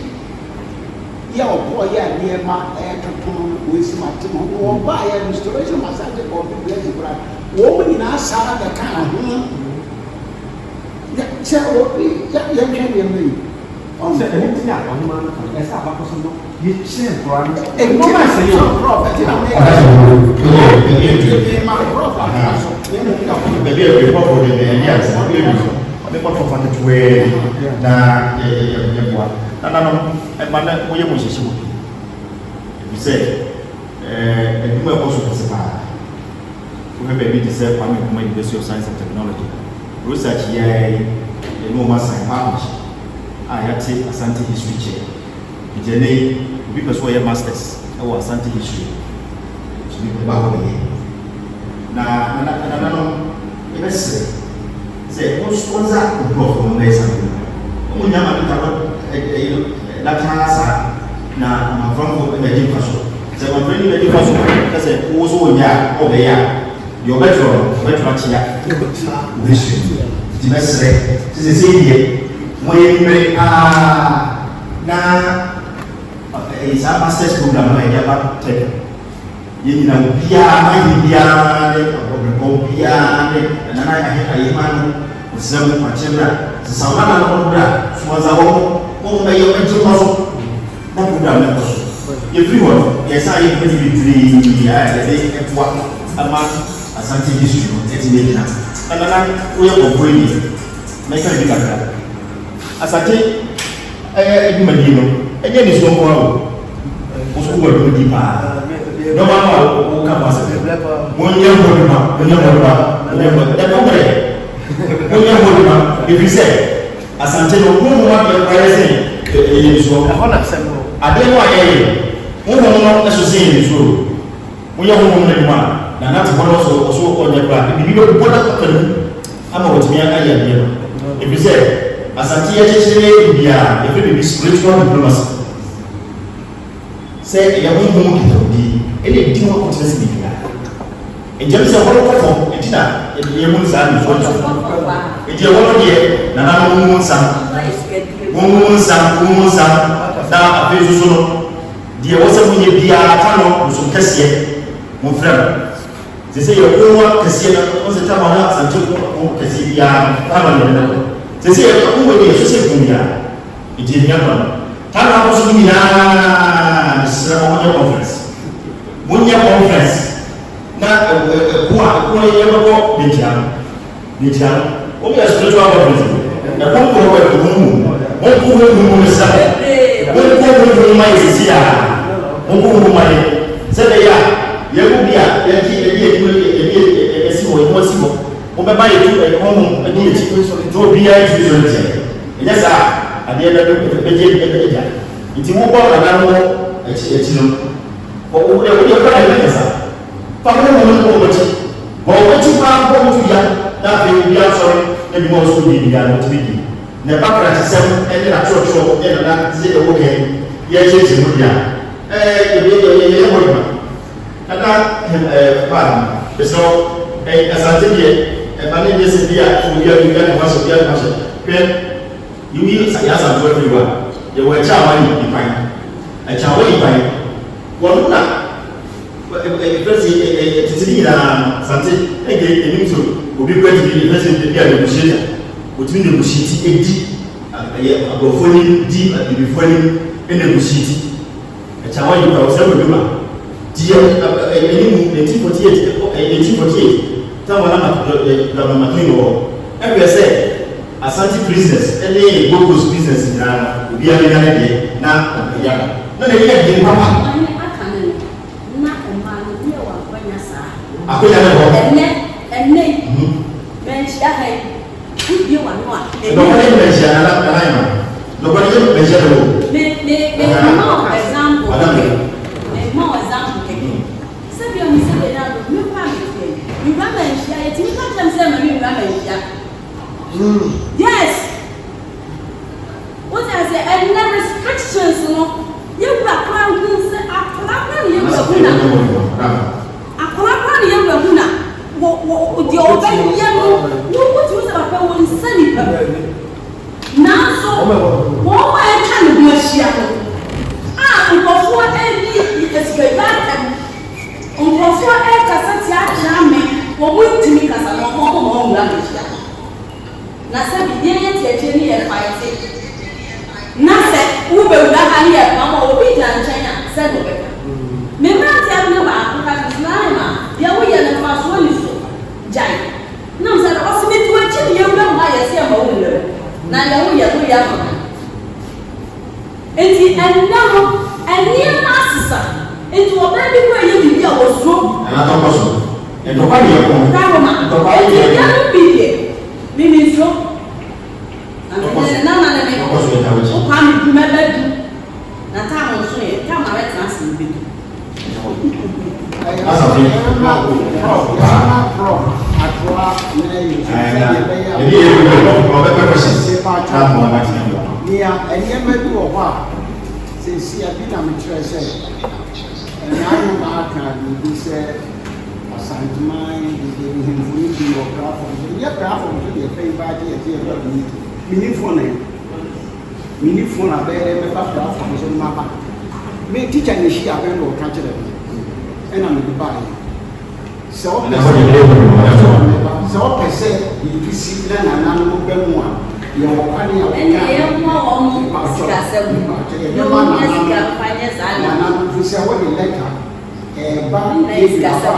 yẹ ọ̀pọ̀ yẹ nneɛma ɛɛtoto wei si ma te mu wọ́n bá yẹ restoration massage kọ̀ ọ̀bí bílẹ̀ ti kura wọ́n mu nyinaa sára bẹ̀ka ho kyɛ obi yɛhwɛ nneɛma yi sɛ ɛne ti a ɔno ma no ɛsɛ abakɔ so no yɛkyerɛ nkora no ɛnoma sɛ yɛ ɔkorɔ bɛti na mɛ ma korɔ ba so baabi a ɛbɛbɔ fɔ de ɛnyɛ ase ɔbɛbɔ fɔ fa ketewa na yɛboa nananom ɛma na woyɛ mo nhyehyɛ wɔ ebi sɛ adwuma ɛkɔ so kɛse paa wohwɛ baabi te sɛ Kwame Nkrumah University of Science and Technology research yɛ ɛnu ɔma san package a yɛate Asante history chair gyene obi pɛ so ɔyɛ masters ɛwɔ Asante history so bi ba hɔ bɛyɛ na nananom yɛbɛsrɛ sɛ wɔnsa nkurɔfoɔ no bɛyɛ Asantehene wɔn nyama no ta lataa saa na amaframfo ɛbɛgye mfa so sɛ amafra ni bɛgye mfa so ka sɛ wo so wɔ nya a ɔbɛyɛ a deɛ ɔbɛtwerɛ akyea wobɛsua nti bɛsrɛ sɛ sɛ deɛ moyɛ mmerɛ na saa masters program no ɛyɛ ba tɛk yɛnyina obiara mayɛ biara ne ɔbɔbrɛkɔ biara ne ɛnana Agyemang no ɔsrɛ mu akyerɛ a sɛ sa wona no ɔbrɛ a soɔdza wɔ mo bɛyɛ ɔbɛgye mfa so na program no kɔ so yɛfiri hɔ no yɛsa yɛ bɛgye bebree a yɛde ɛboa ama Asante history no ɛti ne gyina ɛnana woyɛ kɔkɔrɔ yi mɛka ne bi kakra Asante adwumadie no ɛnyɛ ne so nkoa o wo so wowɔ adwumadi paa nɔma no a woka mo Asante monyɛ mmɔdoma ɛkɔmmerɛ Onye mo if you say asante no mo wa be present e so e ho na sem no ade no aye mo no so say e so onye mo no ni ma na na to so so onye bra bi bi bo da ka nu ama wotumi aye bi no if you say asante ye chechire bia e be spiritual diplomacy say e mo mo kitodi ele di mo continence bi bia e jam se ho ko fo e tina e mo sa ni so e je wo de na na mo sa da abezu so no de wo se munye bia Tano so Kesse mo frem se se yo ko Kesse na o se ta ma na Asante ko Kesse bia Tano ne na se se yo ko we so se kunya e je nya ma Tano ko so ni na se mo nya conference na ko ye ko de jam o be spiritual conference e ko ko mo sa ko mai sia mo mai se de ya ye ko bia ye ti si mo be ba ye tu e ko mo e di ti to bia ti so ti e sa ade da be je ja ti mo ba na no e ti no o de ko na sa fa mo ko ti bo ti pa ko tu ya da be bia so e bi mo so bi ya no ti bi na bakra ti sem ene na chocho ene na ti e wo ke ye che ti mu ya ye mo ma aka pa so asante ye ba ne je se bia to ya bi ga ma so bia ma so pe yi sa ya sa to everywhere ye wo cha wa ni pan a cha wa ni pan wo na e ti na sante e ge e ni so obi kwa ti bi person bi a negotiator otumi negotiate edi aye agofoni di abifoni negotiate e cha wa yi kwa o se wo ma die eni mu 1848 tawa na government no e be say Asante business any Gogo's business na obi a na de na ya na ye de papa akoya na ho enne mentia hai kubi wa no a no ko ni mentia na la ma no ko ni mentia no me no example more example keke se bi o mi se be na do mi pa mi ba mentia e ti mi ka tem se mi ba mentia yes what I say and no restrictions no you bra plan who say akala you go akala ni you go na wo di o ba ye no wo ti o se ba pe wo nsani pa na so wo ma e ka ni do hia no nkɔfoɔ ɛdi ɛsikɛba nkɔfoɔ ɛkasa ti akyerɛ ame wɔn mo ntumi kasa na wɔn mo wɔn wura bɛhyia na sɛ bidie yɛ tiɛkyɛ ne yɛ faete na sɛ wobɛwura ha ne yɛ pam a obi gyina nkyɛn a sɛ no bɛka mmemmira ti abene baako ka fi sinaa ma deɛ woyɛ no fa so ni so gyae nam sɛ ɔsi mi tu akyi ne yɛwura mu ha yɛ sɛ ɛma wo wura na deɛ woyɛ no yɛ ama enti ɛnna no ɛnneɛ no asesa enti ɔbɛn bi kɔ ɛyɛ biribi a wɔsuro ntɔkwa ne yɛ kɔn enti ɛyɛ no bi deɛ mimi nsuro na ne wokwa me du mɛbɛdu na taa mo nso yɛ taa ma bɛtena ase no bɛdu ɛnneɛma bi wɔ hɔ a sɛsi abi na mekyerɛ sɛ ɛnaayo na aka biribi sɛ asanteman de nhemfoni bi wɔ platform so yɛ platform so deɛ fɛn ba gye yɛte yɛbɛ minifo na bɛyɛ bɛba platform so no maba me teacher ne hyia bɛn na ɔka kyerɛ me ɛna mede baeɛ sɛ wopɛ sɛ biribi si na nananom bɛ mu a yɛwɔ kwane a ɛnna yɛ mo a wɔn sikasɛm no wɔn yɛ sika fanyɛ saa na nananom sɛ wɔde lɛta ɛɛba ebi aba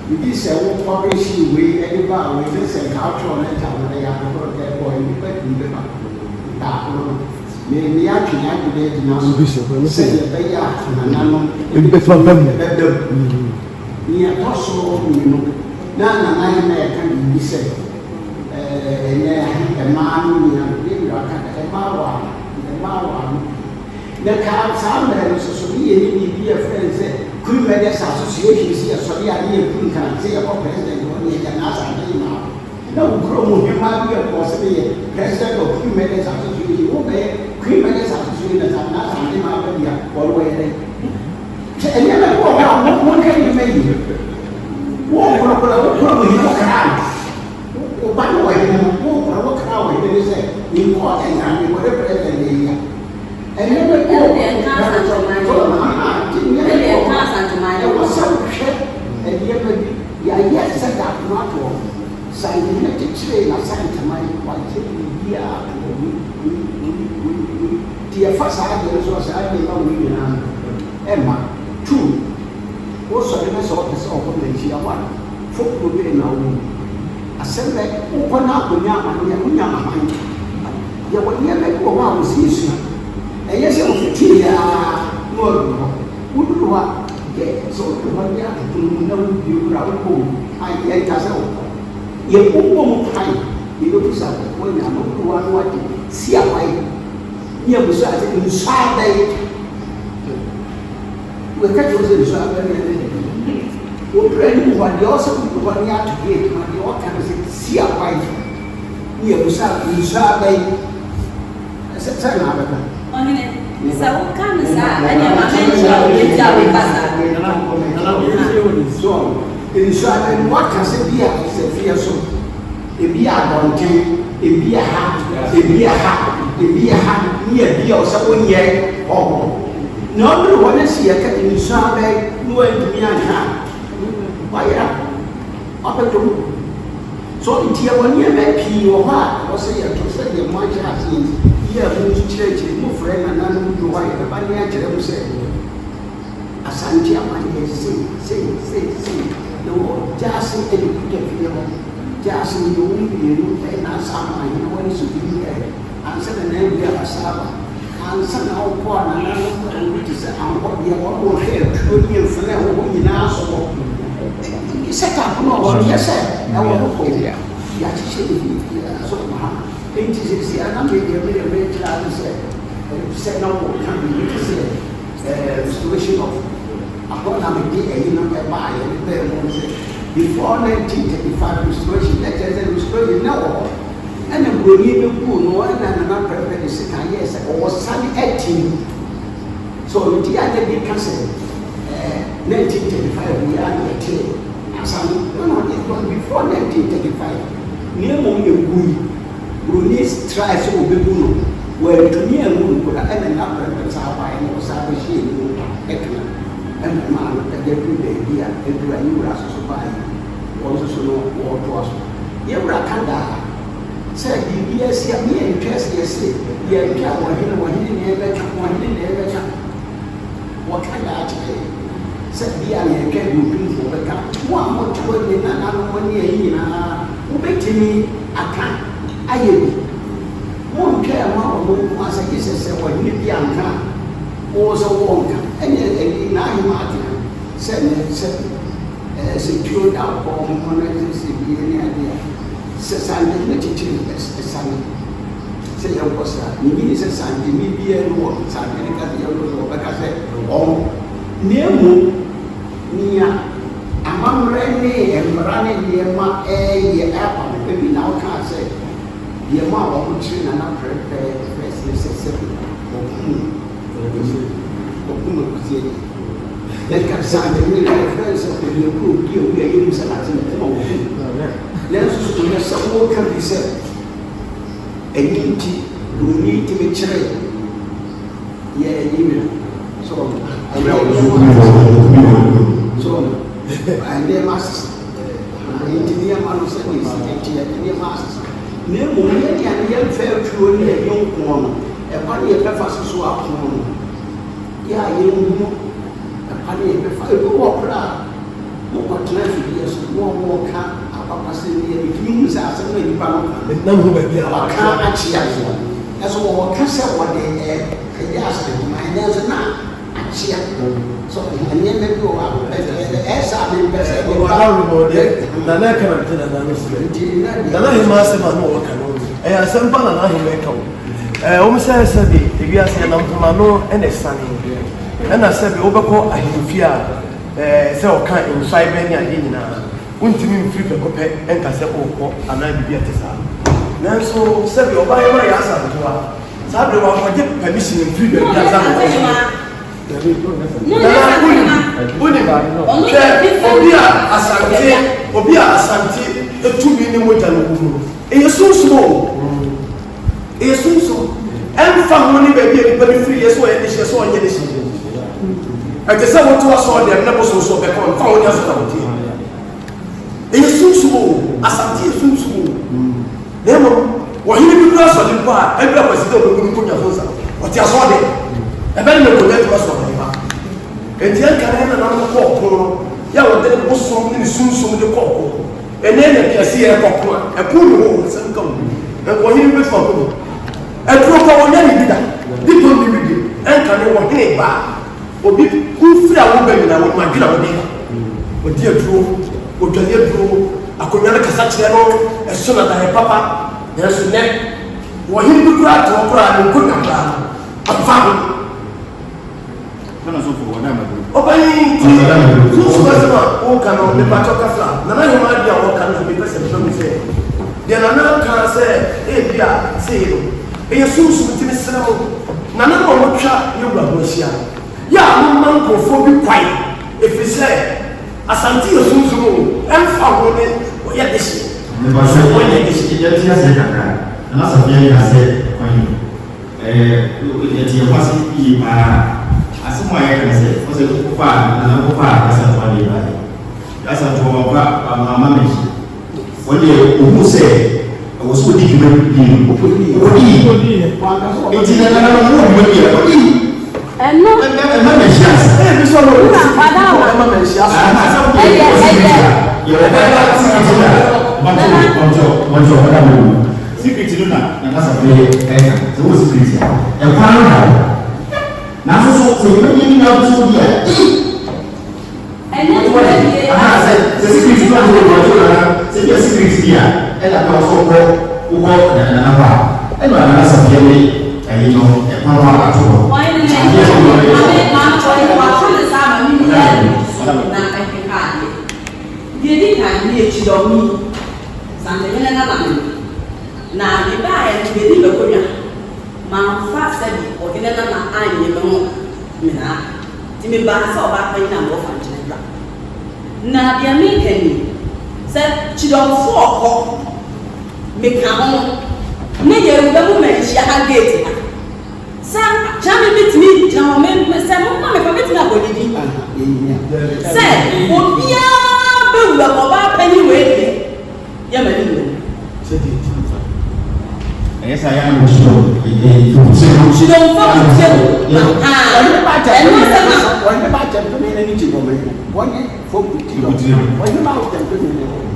bibi sɛ wɔkɔ bɛhyɛ wei ɛde ba a wei sɛ nka atwerɛ lɛta wɔde yɛ adokoro dɛ bɔ nipa bi bɛba baako no me atwe ne adwene agyina so sɛ yɛbɛyɛ a nananom bɛbɛm ne ɛtɔ so mmienu na nanan na yɛka biribi sɛ a man, a man, the car, some so be a friend said, Queen Medics Association, see a sorry idea, Queen can say about President when he can ask now. No, Chrome, you might be a possibly President of Queen Medics Association, Queen Medics Association, as I'm not something out there, all the way. And then what can you make? Walk around. By the way, walk around, they say, in court and whatever president. And then the was some shit, and yes, said that not all. Scientific trade, I signed to my wife, dear first idea was I didn't know Emma, two. Also, the rest of this organization, one, folk will be now. I said that open up with Yama, you will never go around with this. And yes, it was a tea, would do what? Yes, so the one year to know you are home. I get us out. You won't find you look something when I'm not one see a way. You was in Saturday. We catch us in Saturday. We're praying what you also want to get when you all kind of see a way. You was in Saturday. I said, Sana. So come and say, I in what can say be a fear so? It be a bonnet, it be a hat, it be a hat, it be a hat, near be or someone yet. Oh, no one is here in Sunday, no one to be a hat. Why, up at the so it's here 1 year back, you or her, or say to say your much as is. Here, church, no friend, and none of why the body actually said, Asantehene, say, no, just educated people, just you only be and Asama, you know what is to be there, and send the name of Asaba, and send our corner, and which is what we are all here, 2 years for them, who in our soul. You set up, no, yes, sir, I will go here. Yes, so, 86 years, I'm going to be a very child said no more can be said restoration of economic before 1935 restoration, that is a restoration now. And then we need to go no and another prepared years or some 18. So the other day can say 1935 we are here. No, it was before 1935. Near Money. Brunei's tries to be good, where to me and moon could have ended up as our buying or savage and the man that every day here, every new race of buying, also know what was. Yabrakanda said, yes, me and Kesse, yes, yeah, what can I say? Said, the I get you for the camp. One more 20 and another 1 year, who bet me I can't. I won't care about as I said, when you be was a wonka, and now you are secured out for any idea. Says teaching as Sunday. Say, of course, maybe it's a Sunday, maybe a work, Sunday, but I said, oh, near moon, near among rainy and running near my apple, maybe now can't say. The amount of train and not prepare first necessary let us sign the real friends of the group. You are using let's do some more can be said. A unity will need to be trained. Yeah, so and their masters. Engineer man said, engineer masters. No more than young fair to a young woman, a party of breakfast so up. Yeah, you know, a party of breakfast. Go walk around. More than years, more camp, a papa said, between us and the pound. The number will be our camp actually as one. As well, Kesse one day, they asked me, my nails are not actually. So, and then they go out, as I've been Asante etumi ni moja no gumu eyesunsumo emfa ho ni baby e pa free yeso e de so onye de shi ate se wo to aso de na bo so be kon fa onye aso ta wo ti eyesunsumo asante esunsumo demo wo hini bi kura so de pa e bia kwasite o gumu kunya so sa wo ti aso de e be ni ko de to aso de ba e ti an kan na na ko ko ya wo de bo so ni sunsumo de ko and then the Kesse a pool of come. And for him before a proper one, did that. Did not be and can walk in a bar or be who free a woman and my dinner. But dear Drew, or dear Drew, a Korean Cassatiano, as soon as I have papa, there's a neck. What him to cry to opera and could not a family. Opening who cannot be part of Kafla. Nana, you might be a work and be present from the fair. The Nana can say, eh, dear, say, a soon to Miss Snow. Nana, what shot you will Russia. Ya, man, go for be quiet. If we say, Asantehene Otumfuo and found it, or yet this. The person when it is the and that's a very said, when you was asoma ya kase ose kufa na kufa asa twali ba asa twa ba mama meji wode ohuse oso di kibe di odi etina na na mo mo ya odi eno mama meji asa bi so no mama meji asa yo ba secret luna na kasa be so secret ya kwa no na so so you know so dia and the secret to go say the secret dia ela ka so ko na ba e na sa bia ni e no e pa wa to why na sa ni na ka ke ka dia di ka ni e chi do mi sa ne na na ni ba e dia di ko nya ma fa sabi o gele na anye no mina ti me ba sa o ba pa ina mo fa ntena na dia me kani se chidonfo okọ me ka ho ne ye ru ba mu Manhyia gate sa jami bitimi jama me se mo ma me fa bitimi abodidi se obia be wu ba ba pa ni we de ya ma ni no se di yes, I am sure. She don't fuck with you. When the battle come in any chicken, one folk with you. When you out them,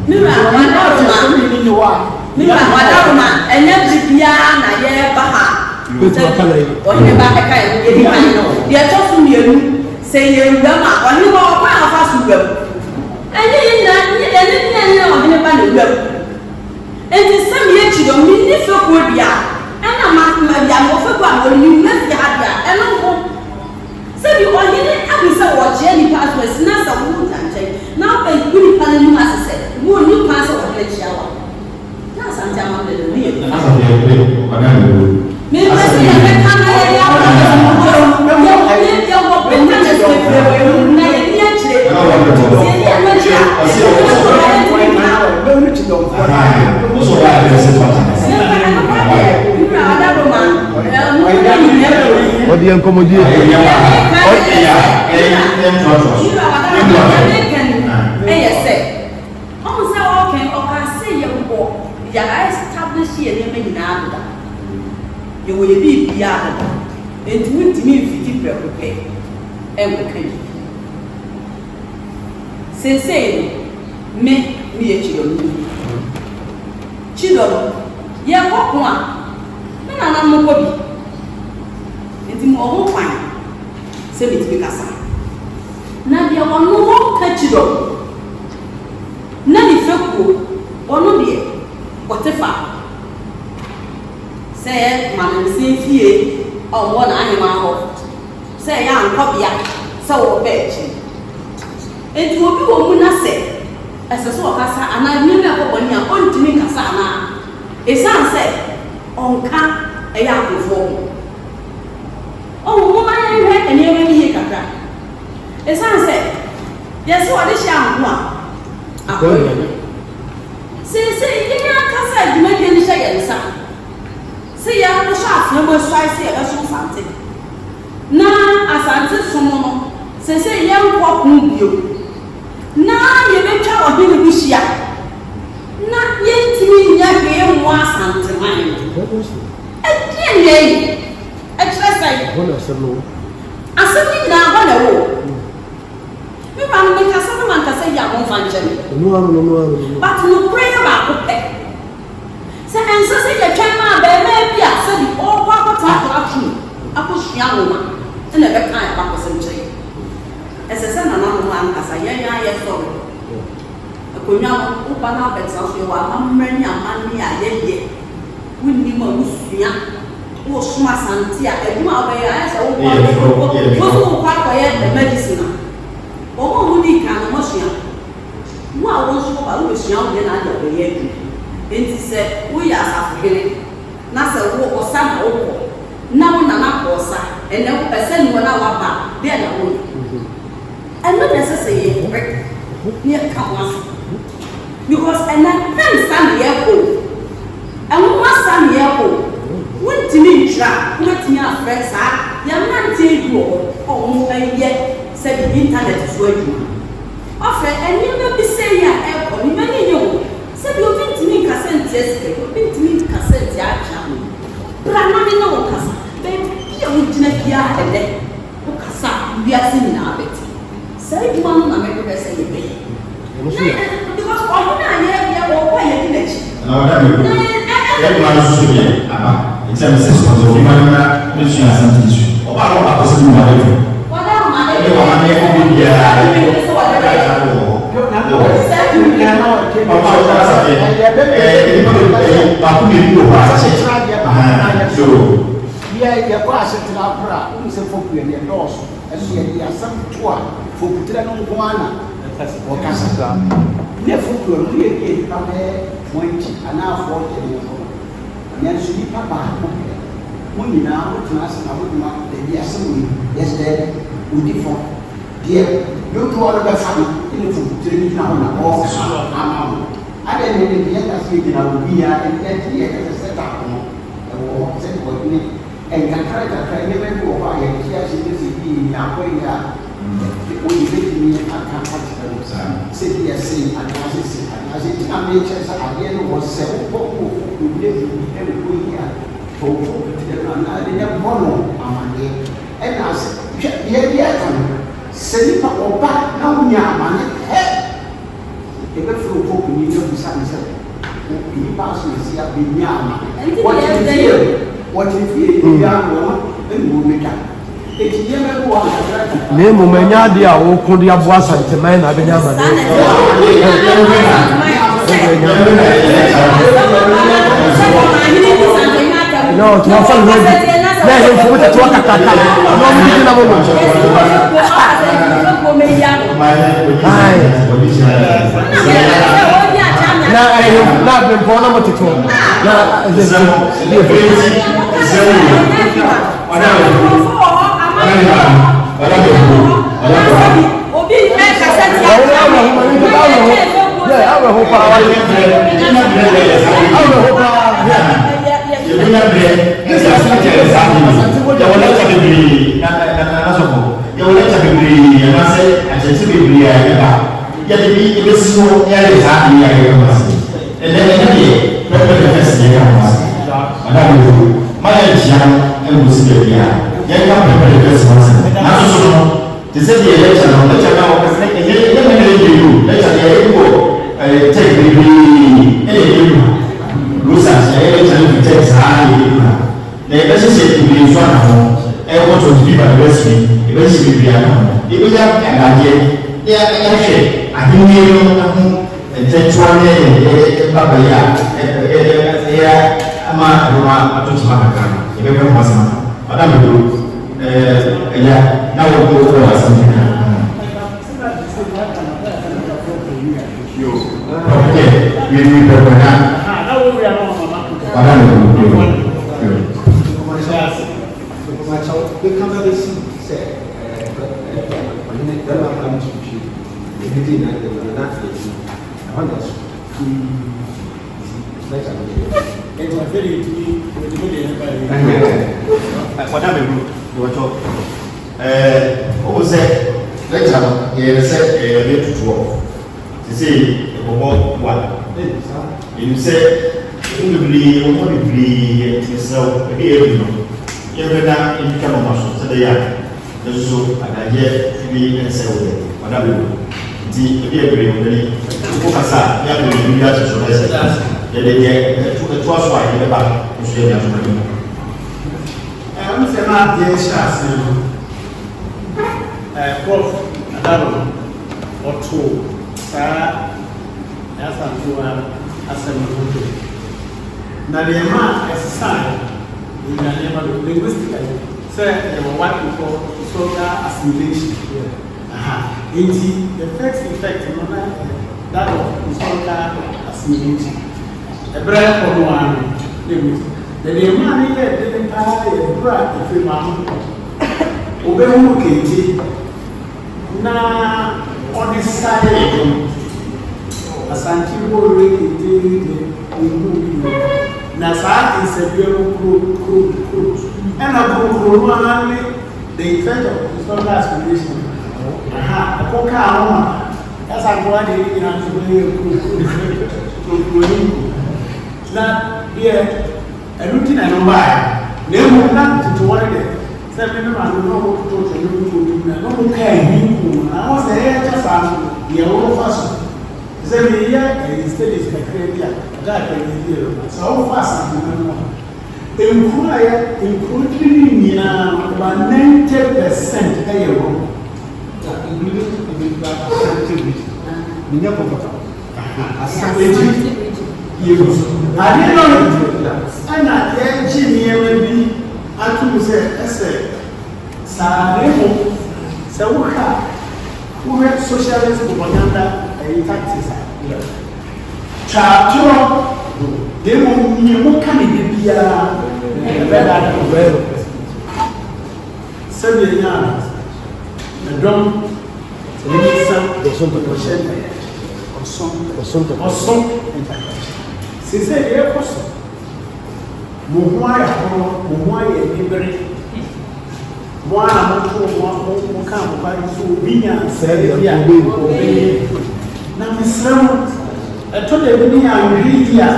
Mira, and then Piana, yeah, Baha. Or you back a kind of you're talking you, say you're Gama, or you are fast to go. And then you know, and the same year you don't mean this so good, and a man may be a more for you must have ya, and I'm so you are here, and we saw what Jenny passed was not a wood and take. Now, a good panel, as I said, more new pass or a shower. That's Angyemang the real. Maybe I what the accommodate? You will be beyond and to me 50 prepared and okay. Say, me a children, yeah, walk one. No, I'm not and more fine. Say it because now there are no more children. One day, whatever. Say, man, see here, or one animal. Say, young copy, so bad. It will be a woman say, as a sort of casa, and I never when you're on to me, Casana. A son said, on camp a young before. Oh, woman, I had an evening here, Catra. A son said, yes, what is young one? Say, you can't casa, you make any shaggy, son. Say, I have a shop, no more twice here, that's something. Now, Asantehene someone say, young walk you. Now, you may try to be with you. Not yet to me, young Asantehene. Again, express I said, now, on a wall. We run make a someone can say, young function. But no prayer about it. Say, and so say, you cannot be maybe I said, all Papa action. I push young woman. And a kind of opposite tree. As a son, another one, as a young sorry. A kunyam, open up and sounds you are many a man, me a ye. We need more Lucia. Oh, Shuma Santia, and you are away as a old the medicine. Oh, who need can motion. Now, once you are always young, then I don't be able. And he said, we are African. Nasa walk or son or now, Nana Bossa, and then a send one hour back, they are the only. And not necessarily near Kumasi. Because and I can't stand the airport. And we must stand the airport. When to me, trap, let me have friends, young man tell you, or yet, said the internet is working. Often, and you never be saying airport, many you said you've been to me, Cassette, you've been to me, Cassette, Agyemang. But I'm not in no casa. Baby, you would not be out of there. Casa, we are seeing our bit. Say, one, I'm going to say, because all I have, you're quiet in it. No, that will be it's a message for the woman, which is Asantehene. Or I don't have to see my dear, you do all the family in the food, training now, all I didn't know the young as we did our beer and 30 years as a setup. And can try to never go over and here she is in Yakoya. When you make me, I can't say, yes, say, and as it is, again was 7 who live in every year. I didn't want and I said, yeah, send or back now, money. If I feel hope in your son, you pass me, see, I've been young. What if you young woman, then we'll make up. It's never one. Name Mumenya, dear, or could you have was at the man, Agyemang? No, to have fun. Let him put it to a catata. Now I have not been born over to talk. eventually babaya ama adoma atochima kakana ebebe mwasama madam do ya na wo go Asantehene okay we prepare na we are madam do we come to see say di ebi ebere odani ko kasa ya do ni ya so na se ya de ye to aso a ye ba so ya so na ni am se ma de chance prof adaro oto sa ya san tuwa asem oto na de ma exercise in the name of linguistically say what we call social assimilation. The first effect that of historical assimilation. A brand for one, the money that didn't pass a brand if you want. Obey now on this side, Asantehene Nasa is a beautiful and a the effect of historical assimilation. A coca, that's a body in a not here. A routine and buy. They will not to one day. 7 months, no one can. I was there just the old fashion. 7 years, and instead is the career. That is so fast. Including about 90% a year. I didn't know and I Jimmy maybe I could say Saremo Sawuka who had socialist propaganda and taxes. Chapter they won't be a better 7 years. The drum c'est ça les causes moi libéré moi mon camp pas du tout bien c'est bien na misram to de bi ya ridia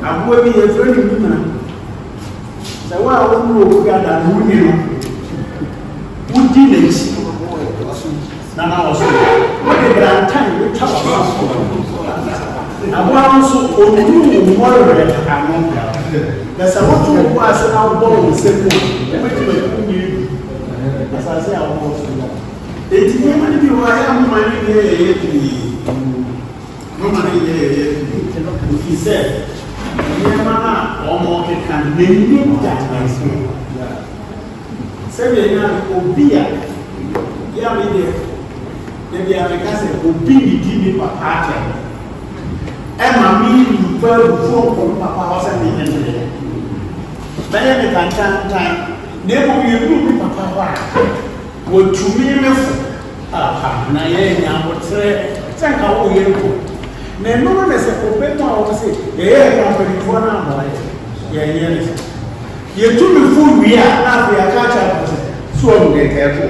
abo bi e fere ni na se wa wo no ga da no ni no wudi na chi na also what the grand time we talk about abo also onu mo re ta no na se wo to wo ase na wo wo se ko we ti be ku ni asa se a wo so e ti ni ma ni bi wa ya mo ma ni ye ti no ma ni ye he said ni ma na o mo ke kan ni da na so se be na obia ya mi de the Americans obi di ni papa ate e ma mi ba fo ko papa o se ni ente ba ya me kan ne mo mi ru ni papa wa wo tumi me fo aha na ye nya mo tre ka wo ye ko ne no na se ko pe ma o se ye ka pe ni fo na mo ye ni ye tumi fo wi a na fi aka cha so o de ke ko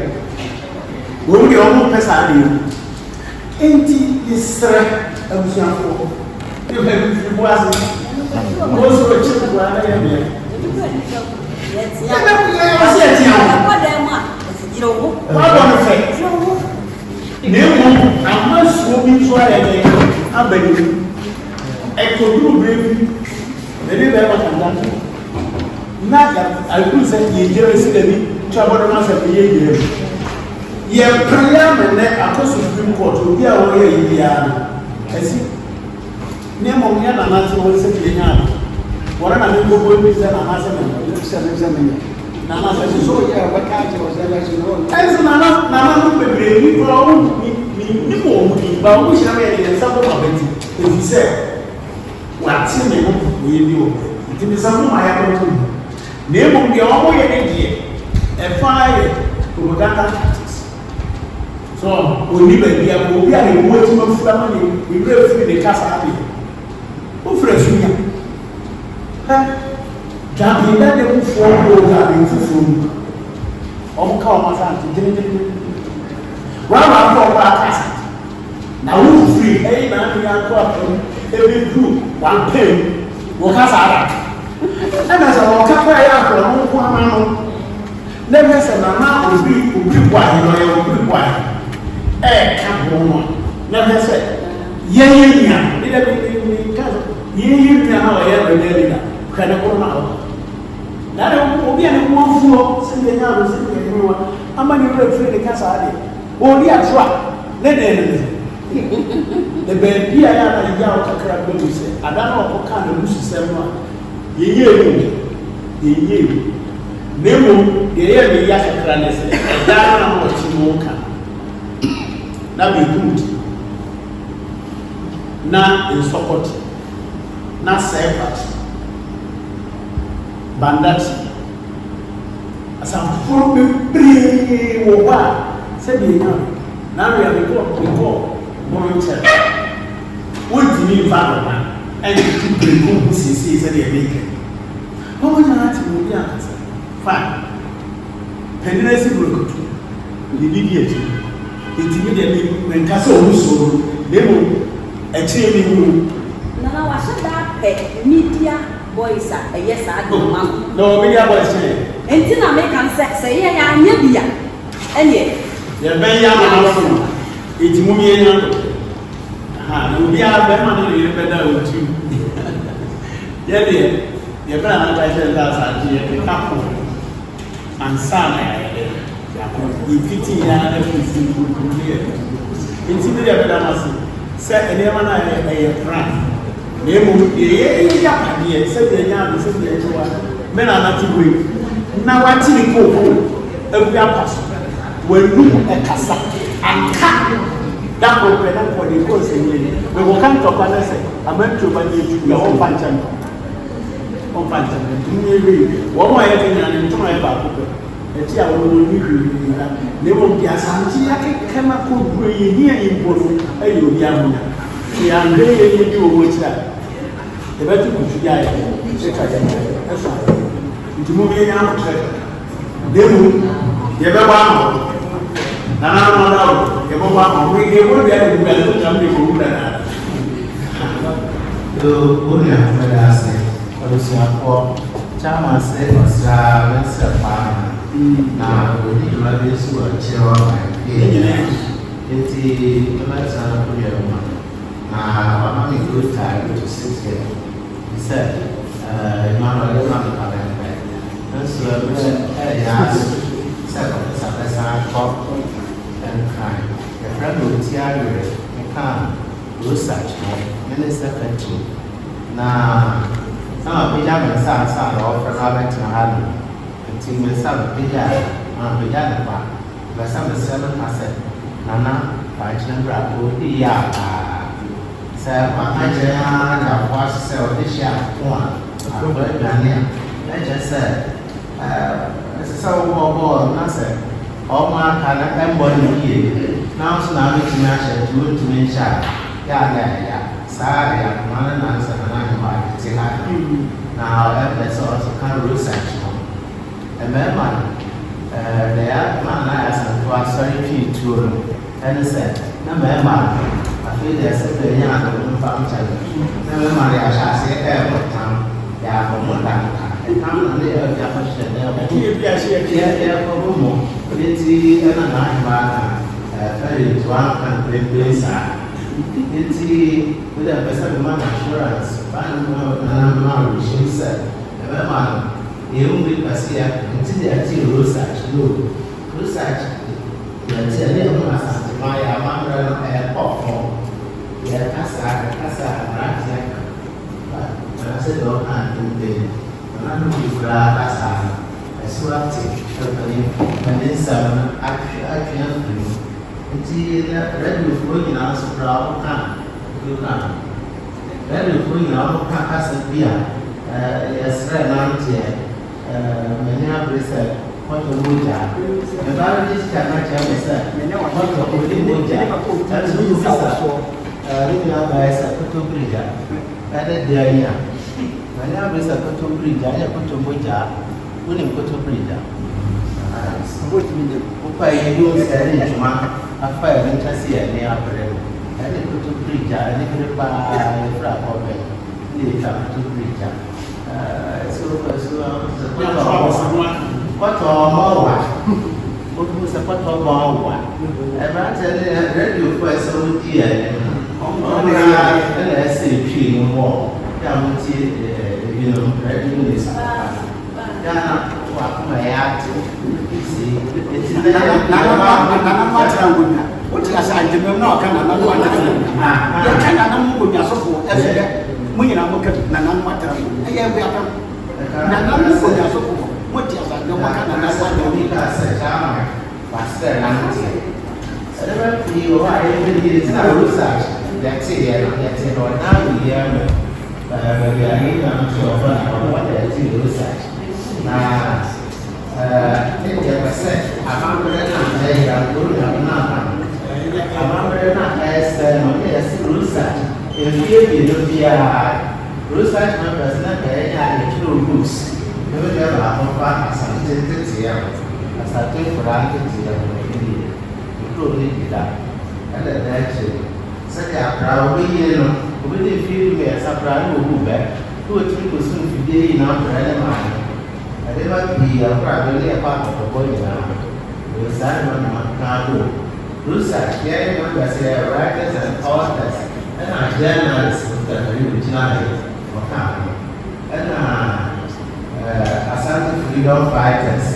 wo ni o mo pesa ni enti isra abusiafo e ba bi fi boase mo so o chi ko ana ye me ya ba ku ye o se ti an ko de ma jiro wo ma do no fe ne mo amaso bi to ara ye abani e ko duru brevi ne ne ba kan dan na ya alku se ye jere se de bi chabo do ma se ye ye prayer men na akoso Supreme Court obi a wo ye bia Esi nemo mia na na so se bi nya wora na me gogo bi se na na se me na na se so ya wa ka je o se la so esi na no bebre ni ko o ni mo ni ba o shira me ni sa ko ba beti e fi se wa ti me mo ye bi o ti mi sa mo ma ya ko nemo de o mo ye ne die e fa ye propaganda so oni ba bia ko obi a ne wo ti ma fura ma ni ire fi ne kasa abi o fura sunya ha jabi da de ku fo ko ga bi fufu o ka o ma sa ti dini wa ko ba kasa na wo free na ni ya ko apo every group one pen wo kasa ara ana sa wo ka pa ya ko mo ko ama no na me se na obi kwa no ya obi kwa ka bono na me se ye nya ni da bi ka ye nya na wa ya be ne da ka na ko na na da obi a ne ko fuo se ne nya ro se ne ni wa ama ni re free ne kasa ade o ri atwa ne be bi a ya na ya o kakra be mi se ada na o ka na musu sem no ye nemo ye me ya kakra ne se da na mo chi mo ka na be good na in support na sepat bandat Asantehene Prempeh wo ba se bi nya na we are go monitor what do you mean by and to bring go see se dey make how much na ti mo bi anta fine pendency broke the video it dey when kasa o so demo e chere mi hu na wa so da pe media boys a yes a do ma no media boys chere enti na me kan say ye ya anya bia ene ye ben ya ma na so eti mu mi enya ha no bia be ma no ye be da o tu ye de ye bra na ka chere da sa ji ye ka ko ansana ya ko ifiti ya na fiti ku ye enti de be da ma so se ene ma na ye plan nemo ye ya pa ye se de nya se de ewa me na na ti we na wa ti ko ebu ya paso wenu ekasa aka da ko pe na ko de ko se ni we go kan to pa na se amanto ba ni ju ya o panchan ni we wo mo ye nya ni to ma ba ko pe e ti a wo ni hwi na nemo bi asanti ya ke kema ko bu ye ni e bo no e yo bi amunya ya nde ye ni wo wo ti a e ba tu ku ju ya e se ka ja e so nti mo bi nya mo tre demu ye be ba mo na mo na ye mo ba mo we ge mo bi a du ba so jam de ko da na to o ya fa da se o si apo chama se o sa men se pa na o ni ma be su o che o ma e eti to ma sa ko ye ma na wa ma mi go ta to sit here he said Emmanuel is not a and so yes, second, Sabasa talk and crime. A friend will tear you can research Minister Fetchy. Now, some of the young and sons are all from Robert to Halley. And team with some big on the other part. But some of the 7%. Nana, by General, will be ya. Sir, my Agyemang was sell this year one. I heard Daniel. I just said, so more, nothing. All my kind of everybody here. Now, so now it's natural to mention. Yeah. Sorry, I'm not an answer, and I'm like, now, that's also kind of research. And then, the other man asked him to ask sorry to him. And he said, no, man, I feel there's a very young function. No, man, I shall say every time. Yeah, for more than I'm the question. Yeah, for more. It's a very drunk and great place. It's with a person man assurance. I'm not wishing said, man, you won't be Passia until they are research. No, research. Until they are my mother and pop. Yeah, that's said, "Oh, I do the Nana as well as and then some actually ready with working on some problem. Ready with working on as a beer. Yes, right now, many have research what the Muja. The Baranese cannot tell us that what the Muja. That's who you saw. Looking up as a photo bridge. Added the idea. Many have research photo bridge. I have put a Muja. William photo bridge. Upa you say a fire and chassis and the operator. I didn't put a bridge. I didn't prepare a frap of it. They come to bridge. What more? What was a pot of more? And I said, radio for so dear. Only I say, she no more. Down with you know, radio is. My act. It's what is Agyemang now? Can I know? You cannot move your support every day. We are looking at Nanan Matter. I have Nanan for your support. What is that? No one can understand the Nika Master Nancy. You are it's not research. That's it. That's it. Now we are what is research. Research members not very true books. You will have a lot of Asantehene including that. And then such a proud we didn't feel me as a proud who back. 2 or 3% today in our mind. I never be a probably a part of the body now. We sign on Cardo. Research, members here, writers and authors, and our journalists that are originally for family. And Ashantis freedom fighters,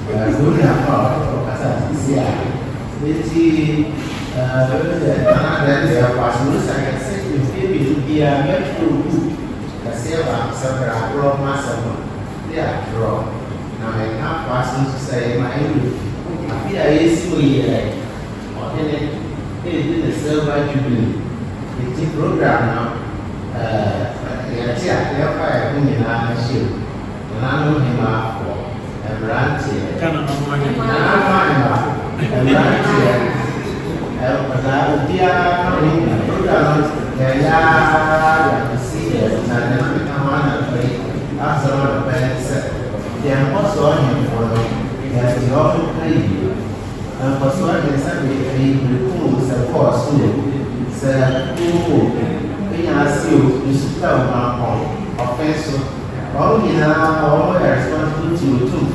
who are part of Asantehene. Another was I can say to be a metro. Kaseva several block massive. They are drawn. Now I can't pass to say my English. I feel I is or in the silver jubilee. It's a program now. They are fire women on the ship. And I know him for a branch here. But I would be a program. After all the parents they are also on him for the often play. And for so they said we remove the course to say, we ask you to tell my offense. All in all, we are responsible to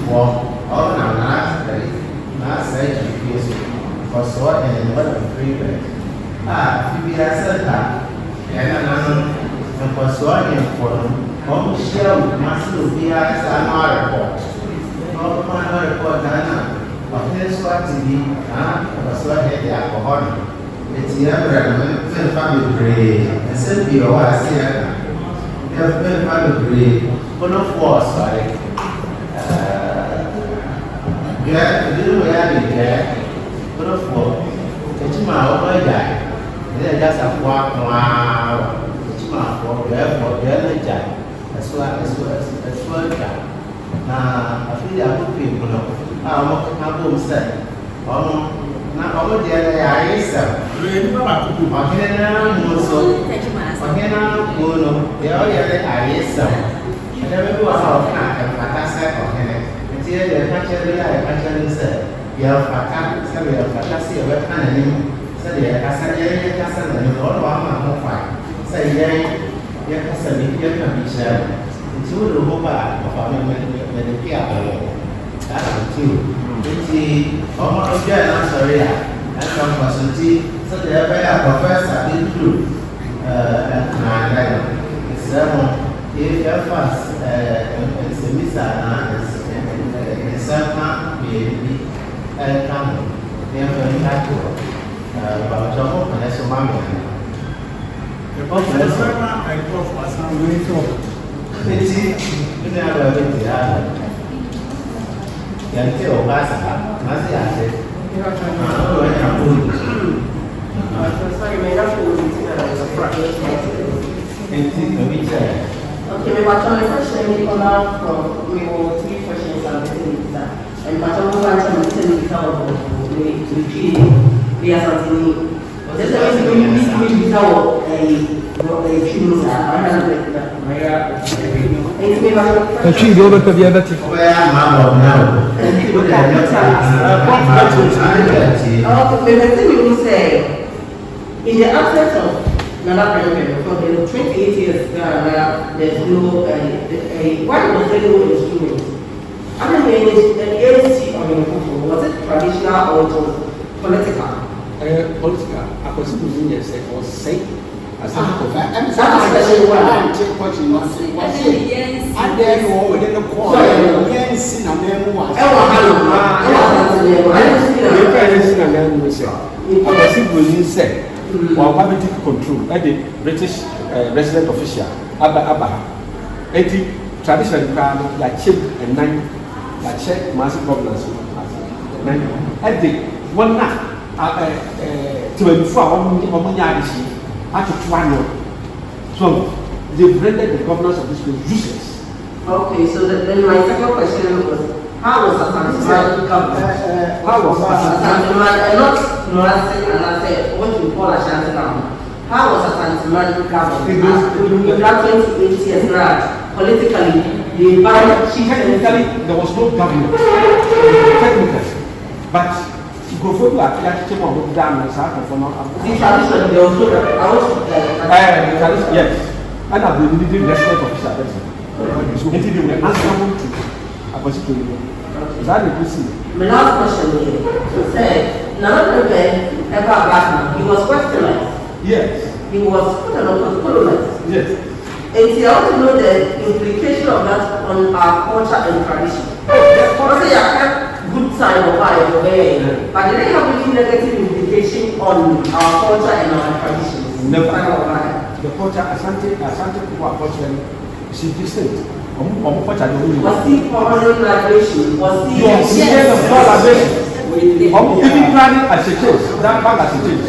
for all our last day. Last day, for so and what a free bed. If we are said that, and for so and for them. Shell must be as an report. All my report, Dana, of this what to be, was what had the alcohol. It's the other family grade, and simply was here. We have been family grade, but of course, sorry. Yeah, you know, we have it there, but of course, it's my own guy. They just have walked wow. It's my fault, therefore, they're as well. Now, I feel I would people know. I will say, not all the other eyes. They all the eyes. I never go out and fantastic or anything. Until the country, I actually said, you have fantastic, you have fantastic, said, yes, and all one fight. Say, yes, and you can be shared. It's all the whole part of our Medicare. That's true. It's almost I'm sorry, and some facility, so they are very professor in true. And it's if you're fast, it's a missa, it's a baby, and come. They are very happy about your home, and that's your mommy. The professor I go for some way to Okay, we were trying to question me from we will three questions and and but I'm going to listen to the we are something. That's why we need to a few in the absence of another president for the 28 years there's no why was there no instrument? I mean, an ANC on your phone, was it traditional or it was political? Political. I was supposing yes, it was safe. As a especially when I take what you want to say. And then you were within the corner. Yes, in a memoir. I was supposing say, while having control, the British resident official, Abba, traditionally, like check and nine, like check massive governance. At the one night, to inform Manhyia, so they've rendered the governance of this place useless. Okay, so then my second question was, how was Asantehene governed? How was Asantehene, not Kumasi, and I said, what you call Ashantis government? How was Asantehene governed? In that 28 years now, politically, technically, there was no government. Technically, but Okomfo actually was done as a tradition, they also yes, and I've been leading resident official. Until they were answerable to a position. Is that the question? My last question is, you said, Tano Komfor ever black man, he was westernized. Yes. He was colonized. Yes. And you also know the implication of that on our culture and tradition. Also, you have good sign of our way, but did they have any negative implication on our culture and our traditions? Never. The culture, Asante people are culture, is distinct. Was he foreign migration? Was he? Yes. Even planning as a change, that back as a change.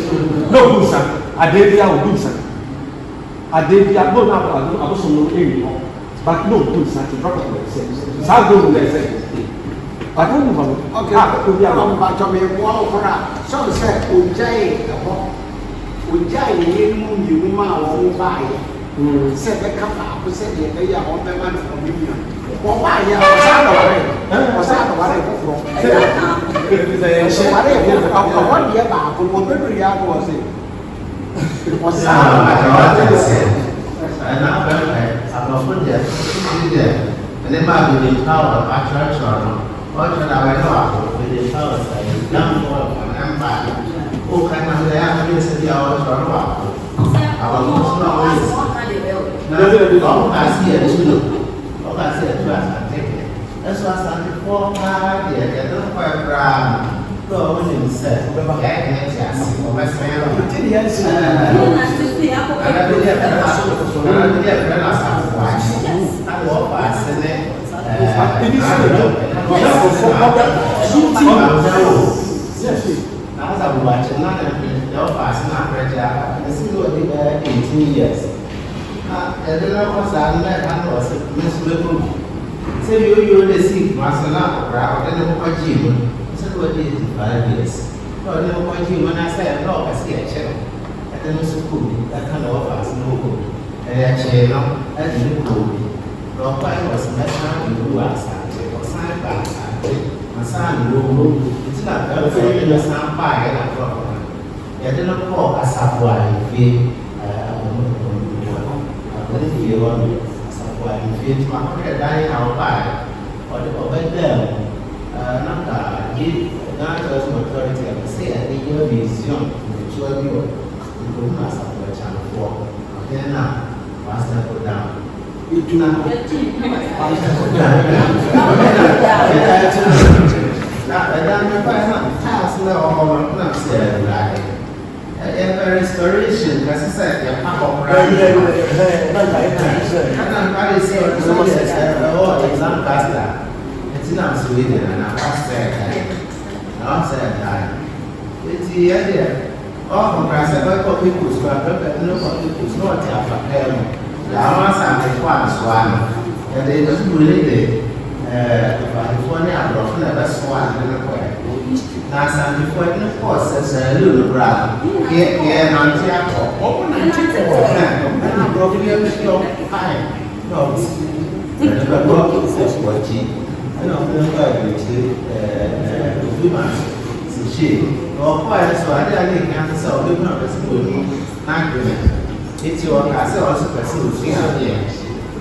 No good son. Adebia or good son. Adebia, no, I also know anymore. But no good son to drop it. It's how good they say. I don't know. Okay, but some said, Ujai, you buy. Said the couple said they are on the man from Union. Or why you was out of what I one year back, whatever you was it. It was and now I'm not there. And then my within power, my church or what should I know within power? Young for an empire. Oh, can I have this in the hours or what? Our most knowledge. Now, I see a two. I see a two as I take it. That's what I'm for. I don't quite brown. Go when you said, yes, West Man. As I was watching, not the office, not Raja, I see what they were 18 years. And then I was a Miss Little. Say you see Masana, then the Pajim. I said, what is 5 years? No, no Pajim, when I said, no, I see a chair. And then was cool, that kind of office, no good. And I chair, no, I didn't go. No, I was messing with who I said, or signed by my son, it's not very good. Not by a problem. You didn't call a supply fee. I didn't feel on supply fee. My mother died out by or the over them. Not give not as authority of the say, I think your vision, which will be good master for a channel 4. Then now, master put down. You do not. Now, I don't know if I have passed now or not said right. restoration, as I said, you're not exam pastor. It's in Sweden, and I said, it's the idea. All from Christ, people who are people not the hours and the one, and they just related. California, Brooklyn, that's one. Now, some before the course, as a little brother. Here, Manhyia. Open and check for fine. No, the book is watching. I don't know why she. Or quite so I didn't answer or live not as good. It's your castle also pursues here.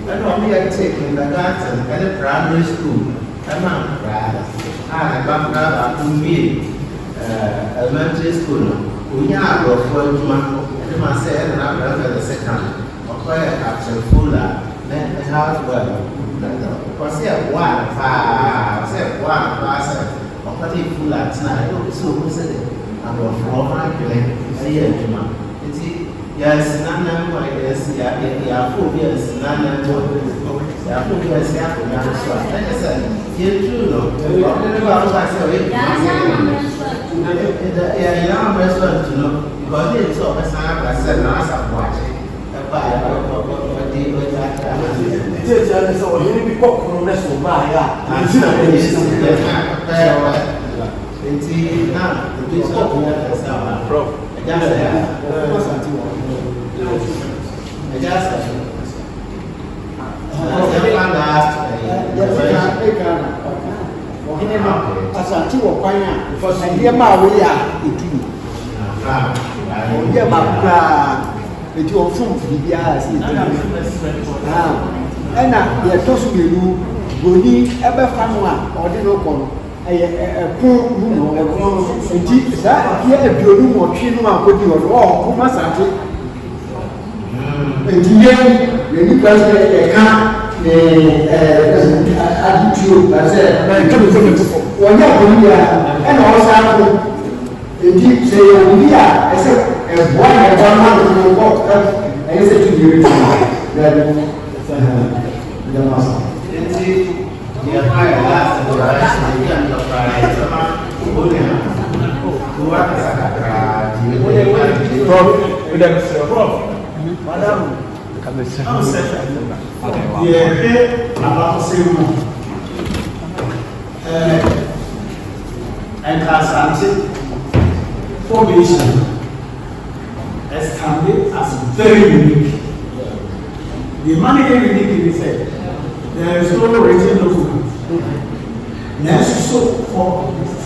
I know we are taking the garden at a primary school. I'm not proud. I back to me, elementary school. We are of one month, and I said, and I'm the second. Or quite a capture fuller, then the house well. Because here, one, five, or what if full at night, so who said it? I'm from Franklin, a year, it's yes, none of my yes, yeah, 4 years, none of yeah, 4 years, yeah, you're true, no? Yeah, young restaurant, you know, because it's all the time I said, no, I'm watching. Asante wo kwan a ɛdeɛ ma wo ya etumi ɛdeɛ ma kra eti ofum bibia asi etumi ɛna yɛ tosu melu boni ɛbɛfa no a ɔde no kɔ no ɛyɛ ɛko mu no ɛko enti saa yɛ aduonu wɔtwe no akodi hɔ no ɔkoma asante enti yɛ ni kwan sɛ ɛka adituo asɛ wɔnyɛ ɔbɔni a ɛna ɔsan ko eti sɛ yɛ obi a ɛsɛ ɛboa na ɛboa no ano no kɔ ɛyɛ sɛ tu yɛ tu yɛ no masa eti yɛ fa yɛ last operation yɛ yɛ no fa yɛ sama ɔbɔni a ɔwa kasa kakra ti yɛ Prof, madam and Asante formation established as very unique. The managing unique is said there is no written document. Yes, so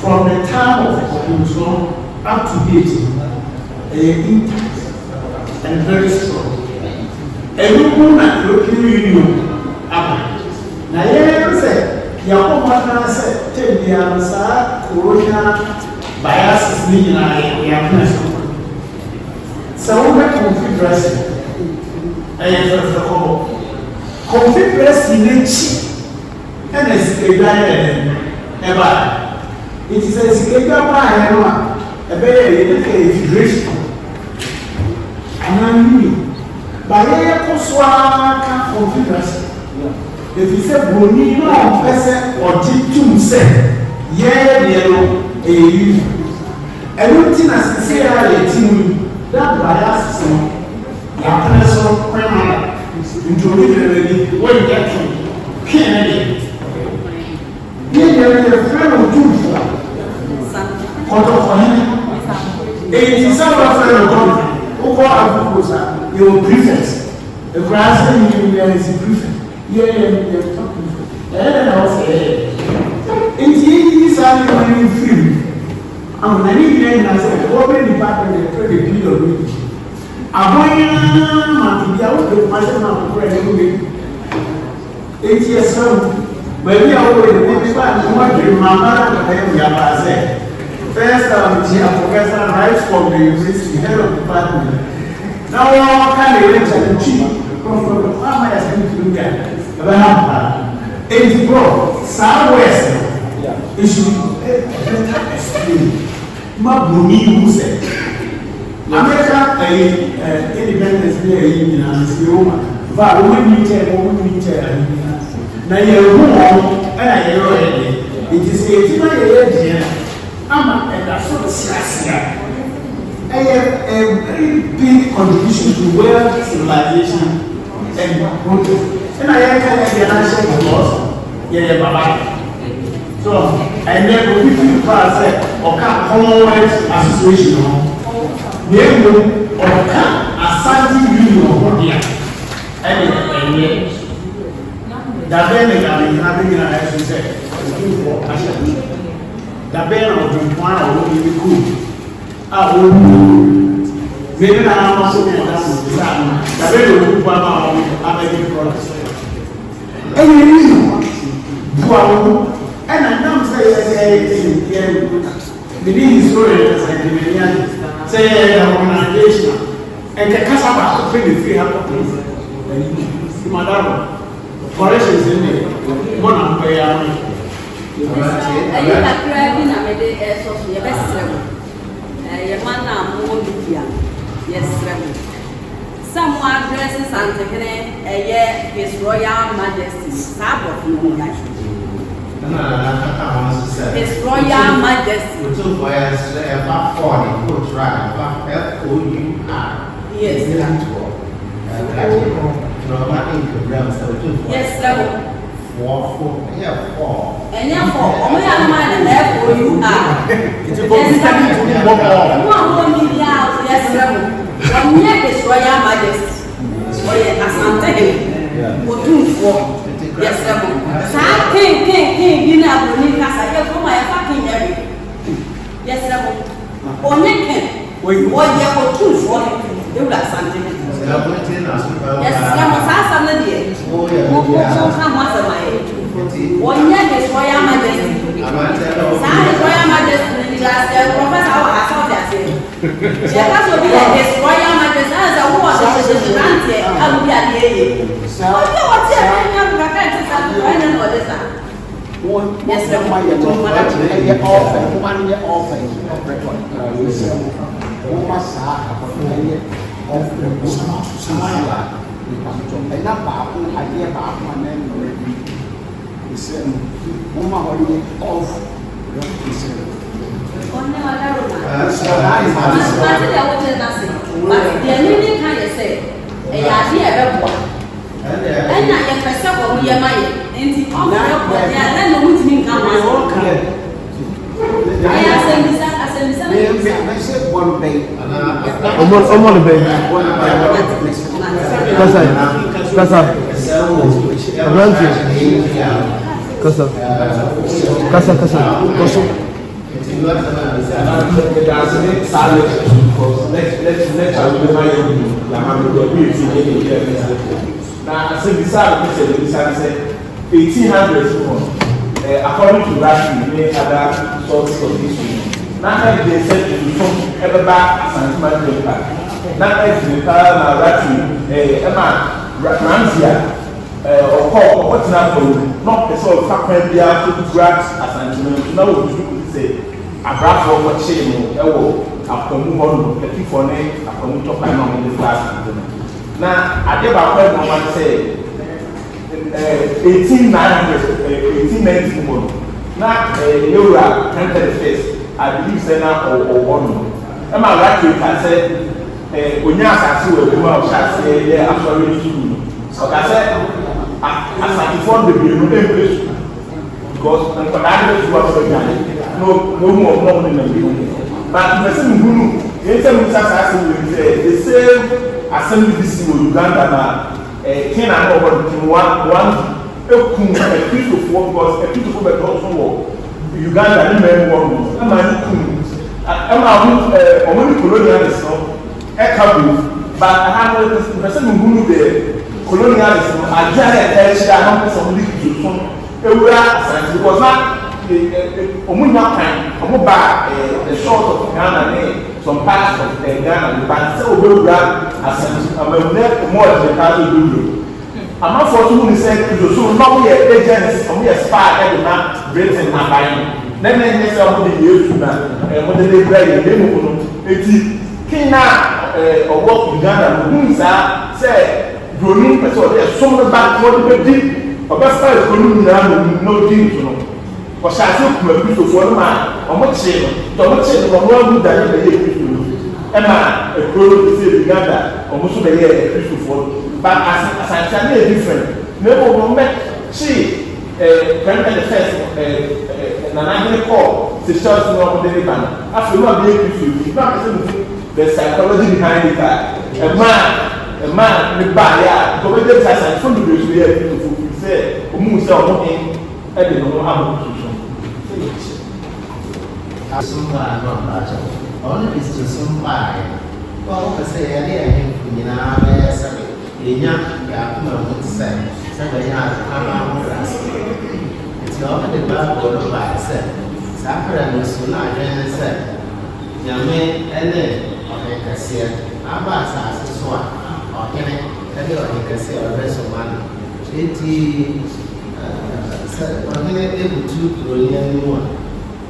from the time of Okomfo up to date, intact and very strong. Everyone at European Union, now here say, Yakomana said, take the answer, corona biases, so we have confederacy. Confederacy in and it's a ever. It is a federation. And I'm but here Koswaka confederacy. If you say Boni, no person or Titum said, yellow, a everything as say a team that bias so into when you get to Kennedy. There is a friend of Otumfuo Prempeh. It is a friend of God. Your prefect, the grass and you is a prefect. You're talking. And I was it's free. I'm many years as a government department, they trade the bill of it. I'm going to be out with myself to pray. 8 years old. But we are already my mother. First, professor right from the university, head of department. Now, all kind of lecture and chief from the farmer has been to look at. It's bro, Southwest. It should be better explained. Mabuni who said, America independence day in Roma. But women need to now you're home and you're ready. It is a year. I'm and that's what I have a very big contribution to world civilization and progress. And I have kind of the answer because Baba. So I never will be class or Commonwealth Association. Name or Asantehene Union of India. And the Ben having an exercise for Ashantis. The Ben of the one will be good. I will maybe I am also the Ben will be one of American products. And you and I don't say the historians and the say organization and the Kasaba to pay the 300 people. Madam, corrections in there. One and pay out. I think that cracking a best your man now more yes, someone dresses Asantehene His Royal Majesty. His Royal Majesty. Yes. Yes, sir. And therefore, only a man and therefore you are. It's a yes, sir. One neck is Royal Majesty. Asantehene Otumfuo. Yes, sir. King, you know, I for my fucking area. Yes, sir. Only king. What you are two for him. You are Asantehene. Yes, I'm a fast on the day. Who come once a mile? 1 year is Royal Majesty. Sam is Royal Majesty. Last year, Professor Asantehene. That will be His Royal Majesty. As a woman, I will be at the age. So, what's your name? Yes, sir. 1 year off. Of the Samaya, and not Babu, I hear about my name already. He said, Mama, what do you off? He said, but the only kind of say, a idea of what? And I am a several year my into all the then the woodsman come out. I said one day. Almost baby. Kassa. According to Rashi, many other sources of history. Now, they said to become ever back as an human paper. Now, as the Rashi, Manhyia, or what's not not the sort of factor they are to grasp as an human. Now, what you say, a brass or what chain, a common, a kifone, a common top and on the class. Now, I gave a question say. 1890 now you are 1031st I believe say now or one am I right you can say when you are successful with the say yeah actually so I said as I inform the bill because for that is what no more than but the same who successful with the same assembly this in Uganda now Ken and over one a people because a people that also Uganda and men one only colonialists a couple but I have the person who the colonialists are just somebody because not the short of Ghana some parts of Ghana but so more I'm not for two said so not we are agents and we aspire every man Britain and buying. Then they say somebody use to that and what they break they move 80 Kina ọwọ́ Ghana ló ń sá sẹ́ Broni pẹ̀sẹ̀ ọ̀dẹ́ sọ́mọ́ bá wọ́n ti bẹ́ di ọbẹ̀ fẹ́ ìkọlù nìyà ló di ìtùnú ọ̀ṣà àti òkùnmọ̀ ìbísòfò ọ̀nà máa ọmọ tiẹ̀ lọ ọmọ tiẹ̀ lọ ọmọ ọdún dàní bẹ̀yẹ ìbísòfò ẹ̀ máa ẹ̀kọ́ ló ti sẹ́ Uganda ọmọ sọ bẹ̀yẹ ìbísòfò but Asantehene is different ní ọmọ mẹ́ ṣì Prempeh the first Nana call the church no one dey ban after no be able to not person the psychology behind it a man the bar ya go dey say from the way you to say omu say omo in e dey no have solution asumba no acha only is to sumba ko say ya dey nyina be sabe enya ya kuma mo say sabe ya ama mo ras it's not the bad or the bad say Sapra no suna adwene sɛ nyame ɛne ɔhene kɛseɛ aba asase so a ɔhene ɛde ɔhene kɛseɛ ɔbɛso ma no enti sɛ ɔhene ebutu kuroni anim a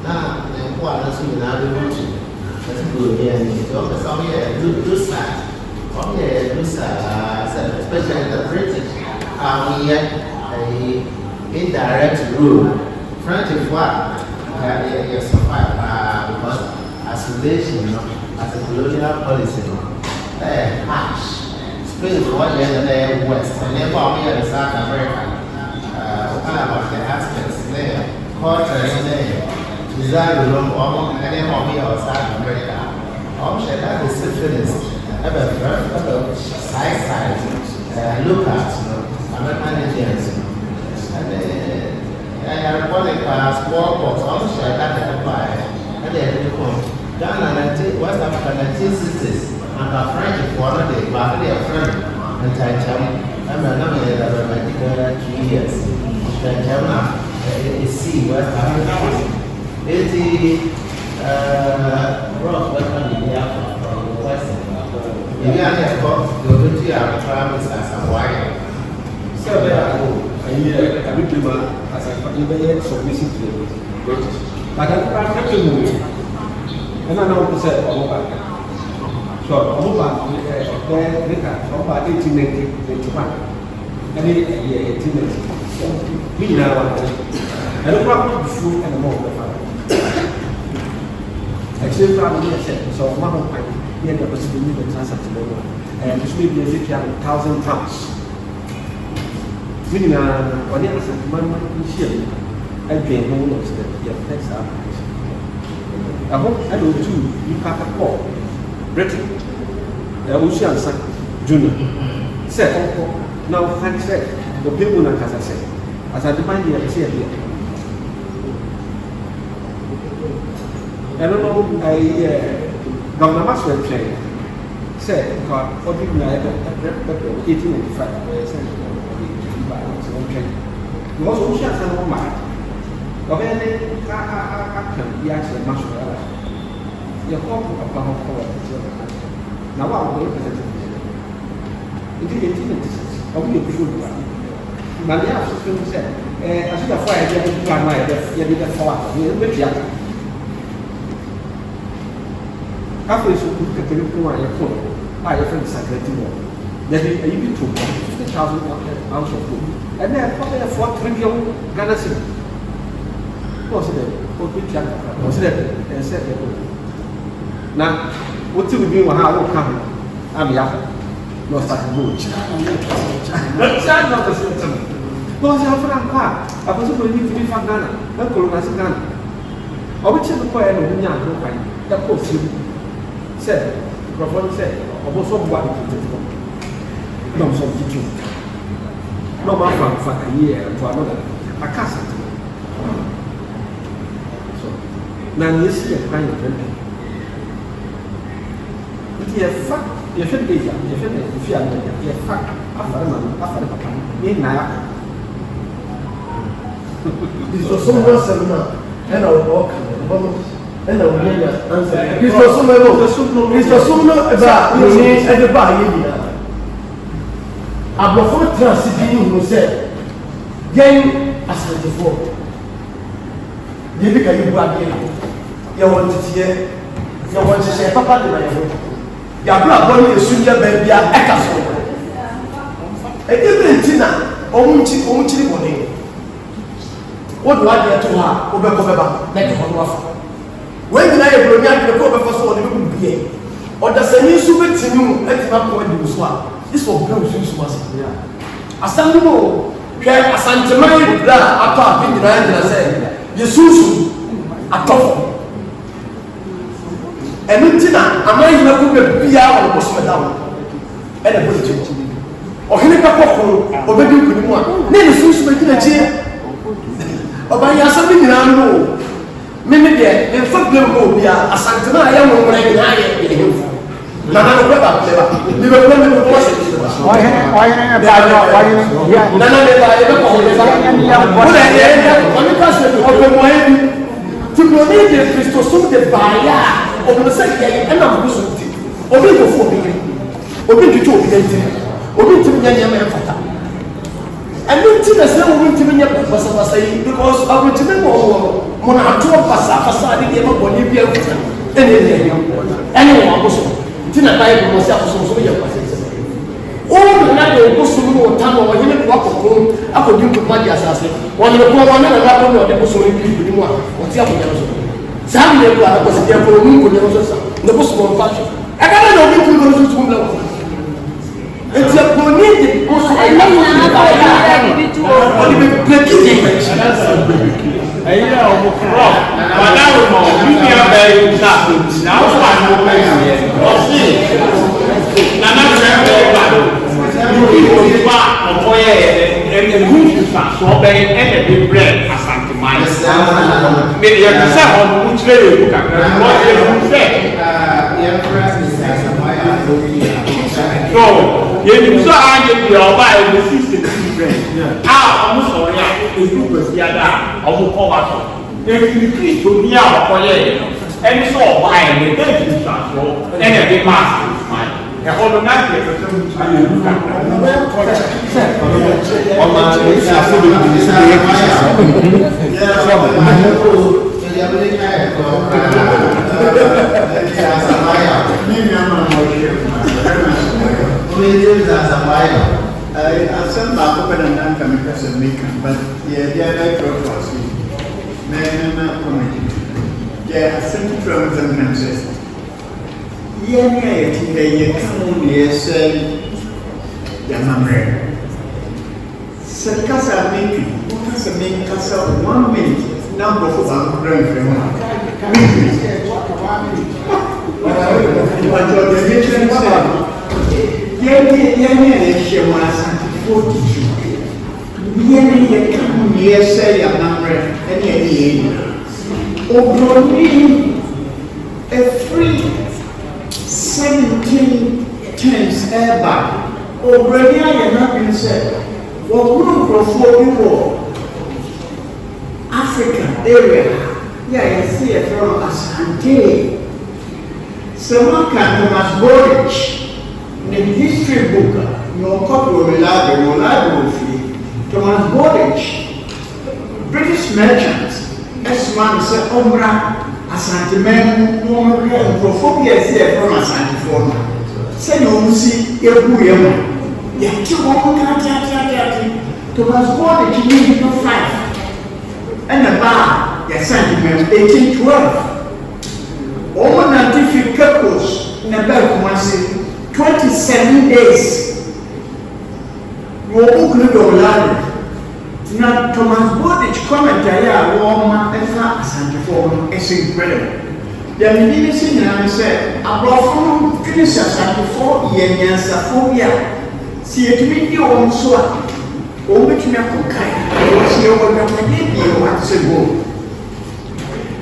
na ne nkoa no so nyinaa bɛbutu ɛte kuroni anim nti ɔpɛ sɛ ɔyɛ dusa sɛ especially the British a ɔyɛ indirect rule French a yes, because isolation, as a colonial policy, harsh. Spain for what the West, and therefore we are in South America. Kind of the aspects there, culture there, design along almost, and therefore we are South America. Obviously, that is syphilis, ever side, look at, American Indians, and smallpox, also that and they Ghana, West Africa, 1960s, and our French for another day, but they are French, and Taicham, I'm a 3 years. Taicham is sea, West Africa. 80 Rock, Western India, West. If you are going to have travels as a wire. So there are a year, a bit as a even submissive to the British. But I'm not moving. And I know to say, so, Omoba, there, 1891. And 1890. Me now, I don't want to food and more of the family. Actually, I said, so, Mamma, here the possibility of transaction, and this may be as if you have 1,000 pounds. Meaning, on the other side, man, I gain no loss that you have next application. I hope I know too, you have a call. Britain, Ocean Junior. Said, now, thanks, the people, as I said, as I demand you, I say here. I don't know, Governor Maxwell playing. Said, God, what did I 1895? Because Ocean and all my Government can be actually much better. Your corporate about now, I'm going to present it. It is 1896. I'll be a good one. Manhyia said, as you have fired, you have to run my death, you did a forward, you will be young. After you could get to my phone, I have friends secretary. Then you took 50,000 ounces of food. And then probably a 4 trillion Ghana cedi. What's it? What's it? And said, now, what do we do when I will come? I'm young. No, start to move. Not the system. Because I'm from Ghana. I was going to be from Ghana. Not colonize Ghana. I would check the point of young look that post you said, Professor said, I was so bad to no, so you no matter for a year to another. I can't say so now you see a kind of Prempeh. But you have fact, you should be young, you should be if you are not, you have fact after the papa, me now. This was someone seminar, and I will walk and I will get your answer. This was someone about you and the bar. Abroad transiting who said, Gang Asantehene. They look at you back here. You want to hear, you want to say, Papa, yabla bɔne esunya baabi a ɛka so ɛdɛbɛ nti na ɔmo kyiri bɔne wode wadeɛ to hɔ a wobɛkɔ bɛba na ɛde hɔ no afa wɔn nyinaa yɛ buroni adwene kɔ ɔbɛfa so ɔde bɛbu bie ɔdasani nso bɛtumi mu atumi akɔ adi wo so a this will bring sunsun ase asam no mo hwɛ asanteman bra atɔ a bi nyinaa gyina sɛ yɛsunsun atɔfo ɛno nti na aman yi na ko bɛ biara wɔ bɔ so bɛda wo ɛna bɔ n'akyi ɔhene bɛkɔ koro ɔbɛdi nkunimu a ne ne sunsun bɛ gyina akyi ɔban yi asam no nyinaa no mímí deɛ nfa bile mu obi a asantema a yɛ wɔn wɔn nyinaa yɛ yɛhɛnfo nana no bɛba bɛba ne bɛ bɛ mi bɔ sɛ ɔyɛ ne ba yɛ nana de ba yɛ bɛ kɔ ɔyɛ ba wɔn yɛ yɛ ɔne ka sɛ ɔbɛ mu ayɛ bi tiboni de kristo som de baayɛ a ɔbɛn sɛ yɛ ɛna ɔbɛ so ti obi yɛ fo obi yɛ obi tutu obi yɛ ti obi ntumi nyɛ nneɛma yɛ fata ɛno nti na sɛ wɔn ntumi nyɛ basabasa yi because ɔbɛntumi wɔ wɔn mo na ato pasapasa de deɛ ma bɔ ne bi akuta ɛne ɛne wɔn aboso nti na baayɛ bɔ sɛ aboso so yɛ kwasɛ wɔn na de aboso no wɔ tam wɔ yɛne kɔ akɔkɔ akɔdi nkɔkɔ di asase wɔn ne kɔ wɔn na na akɔ no ɔde aboso no bi bi mu a wɔte akɔnya no so saa mi yɛ kɔ akɔsɛ deɛ kɔ wɔn nkɔnya no so sa ne aboso wɔn fa so ɛka na obi nkɔnya no so so mu na wɔn eti akɔni de ɔso ɛna wɔn na ba yɛ ɔde bɛ breki de ẹyẹ ọmọ kúrọ wàdà ọmọ bíbí abẹ ìta náà fún àwọn ọmọ ẹyẹ ọsí nana fẹ bẹ wà lórí òyìnbá ọmọ yẹ ẹnìkú fífa sọ bẹ ẹnẹ bí brẹ asanteman mi yẹ kẹsẹ ọmọ wúchilẹ yẹ kú kakra wọn yẹ kú fẹ. so yẹn sọ àyè bi ọba ẹni sísè sí brẹ a ọmọ sọrọ yà edu gbèsè yàda ọmọ kọ wa sọ efiri kristu ní àkọkọ yẹ yẹ ẹni sọ ọba yẹ ní ẹgbẹ ìfúnṣà sọ ẹni ẹbí máàsì ẹhọ ló náà tiẹ kẹsẹ mu tí a yẹ lu kakra. ọmọ ní sàfù ló ń bí síbi ẹkú sísè. Asem baako pɛ na nanka meka sɛ meka but yɛde adɛkorɔ to ase mɛma kɔmɛti yɛ asɛm foforɔ a mesɛm nam sɛ yɛne a yɛte dɛ yɛka mo ne yɛsɛ yɛmammerɛ sɛ kasa meki woka sɛ menkasa 1 minute na nkurɔfo baako brɛ mfrɛ mu a mekiri ɔde mekyerɛ ne sɛ yɛne a yɛhyɛ mu asantefoɔ tutu yɛne yɛka ho ne yɛsɛ yɛmammerɛ ɛne ɛne yɛn nyinaa oburoni ɛfiri 17 times ɛreba oburoni ayɛ n'adwene sɛ wɔboro nkurɔfoɔ bi wɔ Africa area yɛ a yɛse yɛfrɛ no Asante sɛ woaka Thomas Bowditch ne history book no copy of the library Thomas Bowditch British merchant S1 said Omra Asantemen no nkurɔfoɔ bi from Asantefoɔ no sɛ na wɔn si ebu yɛ mu yɛte wɔn krakrakrakrati Thomas Bowditch ne no 5 ɛna baa yɛ Asantemen 1812 wɔn nante fi Cape na bɛɛ Kumasi 27 days. You will look at now Thomas Bowditch commentary a woman efa Asantefo is incredible. The ministry now said abroad finish Asantefo yenyansafo bia si etumi di won so a o betumi akokai o si o na mani bi o atsego.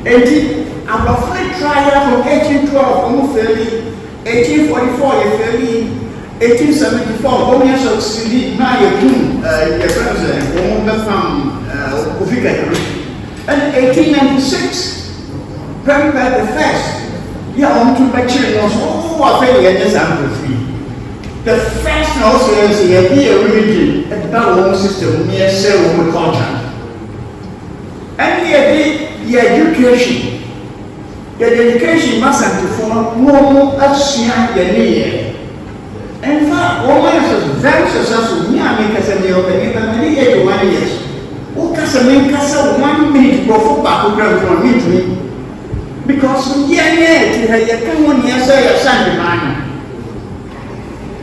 Enti abroad trial from 1812 almost fairly 1844 yɛ fɛri 1874 wɔn yɛ succeed na yɛ kun yɛ fɛn sɛ wɔn bɛ fam Kofi Gayari and 1896 Prempeh the first yɛ wɔn tun bɛ kyerɛ yɛn so wɔn wɔ fɛ yɛ nyɛ saa Kofi the first na ɔsɛ yɛ sɛ yɛ bi yɛ religion ɛda wɔn system ni yɛ sɛ wɔn culture ɛni yɛ di yɛ education The dedication must have before more as in fact, woman is very successful. Me, I make us a meal, but even many 81 years. Who can make us a 1 minute before background for me to me? Because, you come on here, say a Sunday man.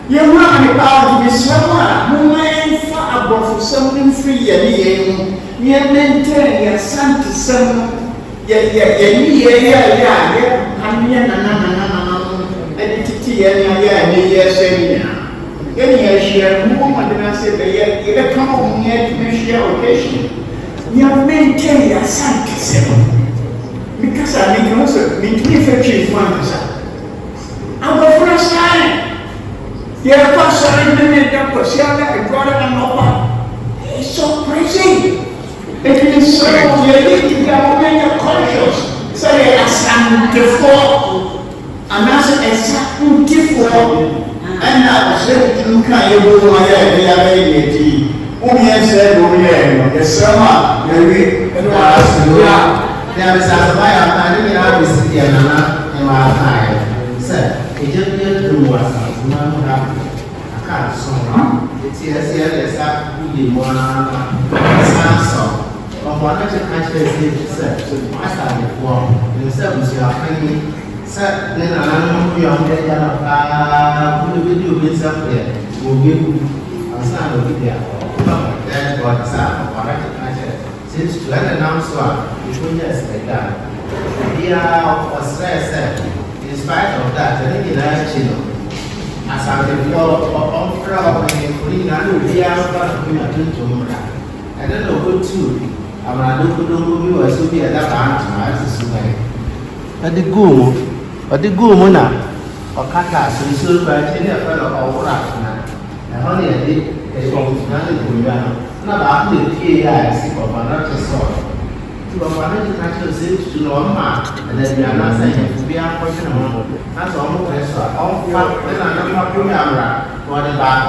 You're not the power to be someone who may far above for something free and you maintain your son to some. Maintain your son to seven. Because I mean, also, between 50 months, our first time. Yeah, Pastor, and brother and mother. It's so crazy. It is so you are conscious. Say Asantehene and that's Asantehene. And I said, you can't go my head. Said, the summer, maybe. There is a fire. I didn't have to sit here in my time. Sir, it just didn't do what I can't so. It's here, there's that really more so. Of one of the countries, sir, I started before. The service you are bringing, sir, then I know you are getting a video with something. Will give a son of video. That's what the sound of one of the countries. Since to let announce one, you could just like that. Here was stress, in spite of that, I think in Asantehene Otumfuo Prempeh, I know we are going to I don't know what to. I'm not going to so be at that time. At the Gumona, or Kaka, so you by any fellow or Rafna. And only a day, a song is not a not after the PAI, sick of another sort. To a financial natural seems to know a man, and then we are not saying to be unfortunate. That's almost all then I'm not doing for the back,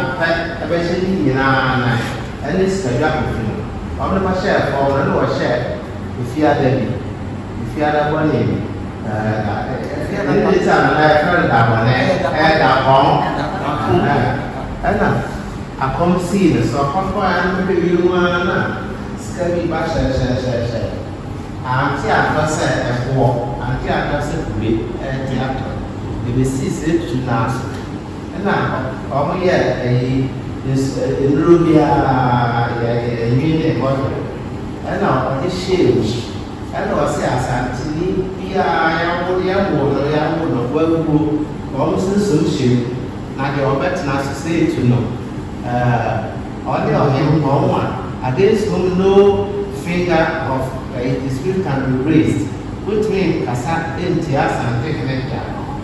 eventually, and it's a job of you. I'm not share or a lower share. If you are Debbie, if you are a one name, if you are the friend that one, and I come see the so far, maybe you want scabby basher. Auntie, I was a walk, Auntie, I was a bit theatre. If you see it to last, and now, this in Rubia, a model, and now this shoes, and I was Asantehene, I would well, almost some shoe, and your better not to say to know. Only on him, one against whom no finger of the spirit can be raised, which means Asantehene,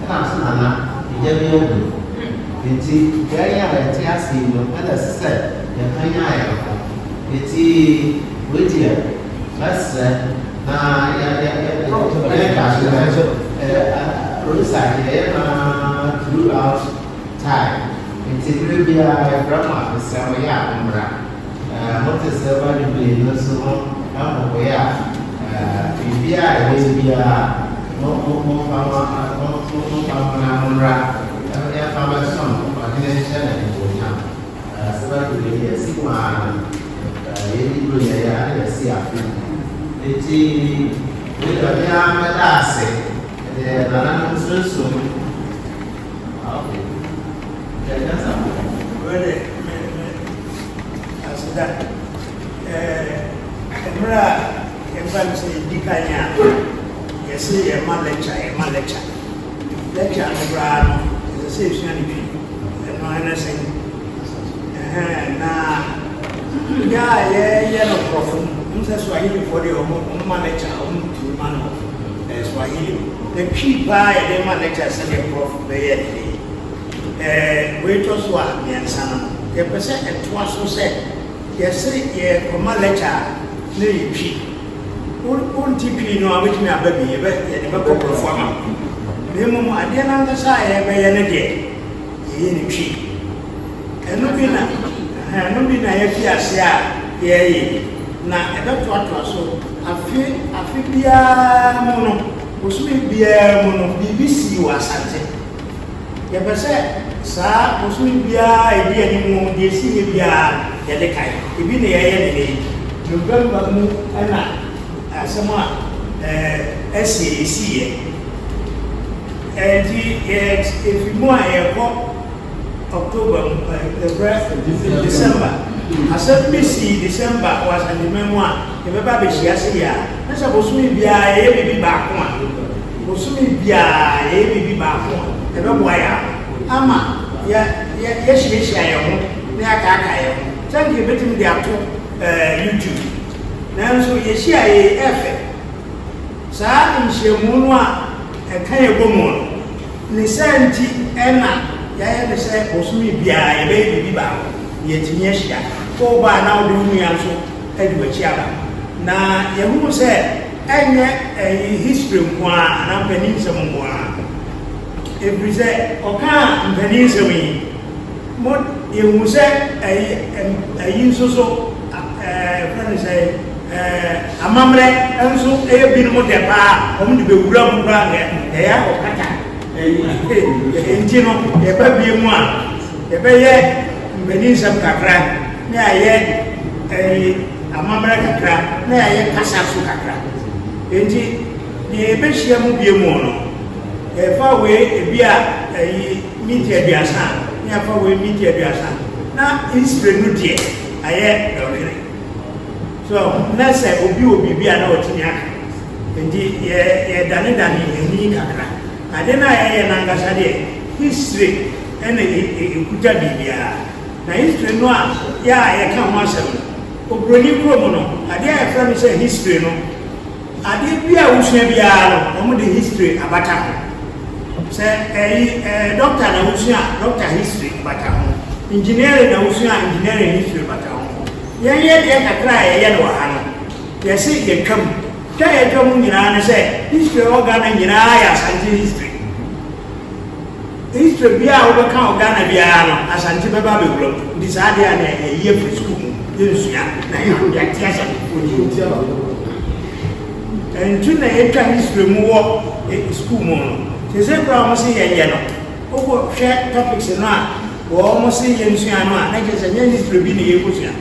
and I'm saying, Iti gaya eti asino ada sese ya kanya ya iti wedia basa na ya producer ya throughout time iti bia drama bisa ya umra what is the value be no so na mo ya bia no na umra ya kama son wakile shana ngonya sababu ile siku yeye ndio ya si afi eti ndio ya madase na nana msusu ya sasa Wele asida emra embalse dikanya yesi ya lecture no safe and no anything na no profit Swahili for the manager to man Swahili the key by the manager said the prof we just want the answer the percent and twice so said yes lecture no key TP no which me a baby never perform Memo adiana ngasa be ne de ye ne twi eno bi na ye fi ase a ye na e be to so afi bia mu no Osumi biara mu no BBC wa Asante. Ya pese sa osumi biara ebi animu de si ye biara ya de kai. Ebi ne ya ne November mu ana asema SAC ye. If you more October, December. I said, Missy, December was an memoir. The baby she has here. That's a Bosumi Bia, a baby back one. Bosumi Bia, a baby back one. The baby wire. Ama, yes, she I am. They are Kaka. Thank you, betting the up to YouTube. Now, so yes, she a effort. Sir, in Shemunwa, a kind of woman. Nisanti ena ya ne se osumi bia e be bibi ba ye tinye hia ko ba na odi hu ya so eduachi aba na ye hu se enye history kwa na mpanin se mo every say oka mpanin se wi mo ye hu se so friend say amamre enso e bi no mo de ba o mo de be wura mu ba nge ya okata Entino, a baby one, a baby, Benin Kakra, near a mamma Kakra, near Casasu Kakra. Enti, the Beshia Mubia Mono, a far way, a beer, a meteor biasa, near far way meteor biasa. Now, it's Renutia, I am so, Nessa will be an old Tinak. Indeed, ye done and ye Kakra. I then I am history and a Kuta Bibia. Now, history no, I can't watch them. Obroni Promono, I dare from say history no. I did be a Ushabia, only the history about say a doctor and Usia, doctor history about engineering and Usia, engineering history about yet I cry a yellow hand. They say they come. Kaya come in and say, history organ and Asante history. History be our overcome Ghana Biano, Asante Babu, this idea a year for school. And to the history more school more. They say, promising a yellow. Over shared topics in art, or almost saying Siana, like as a history being a Yakusia.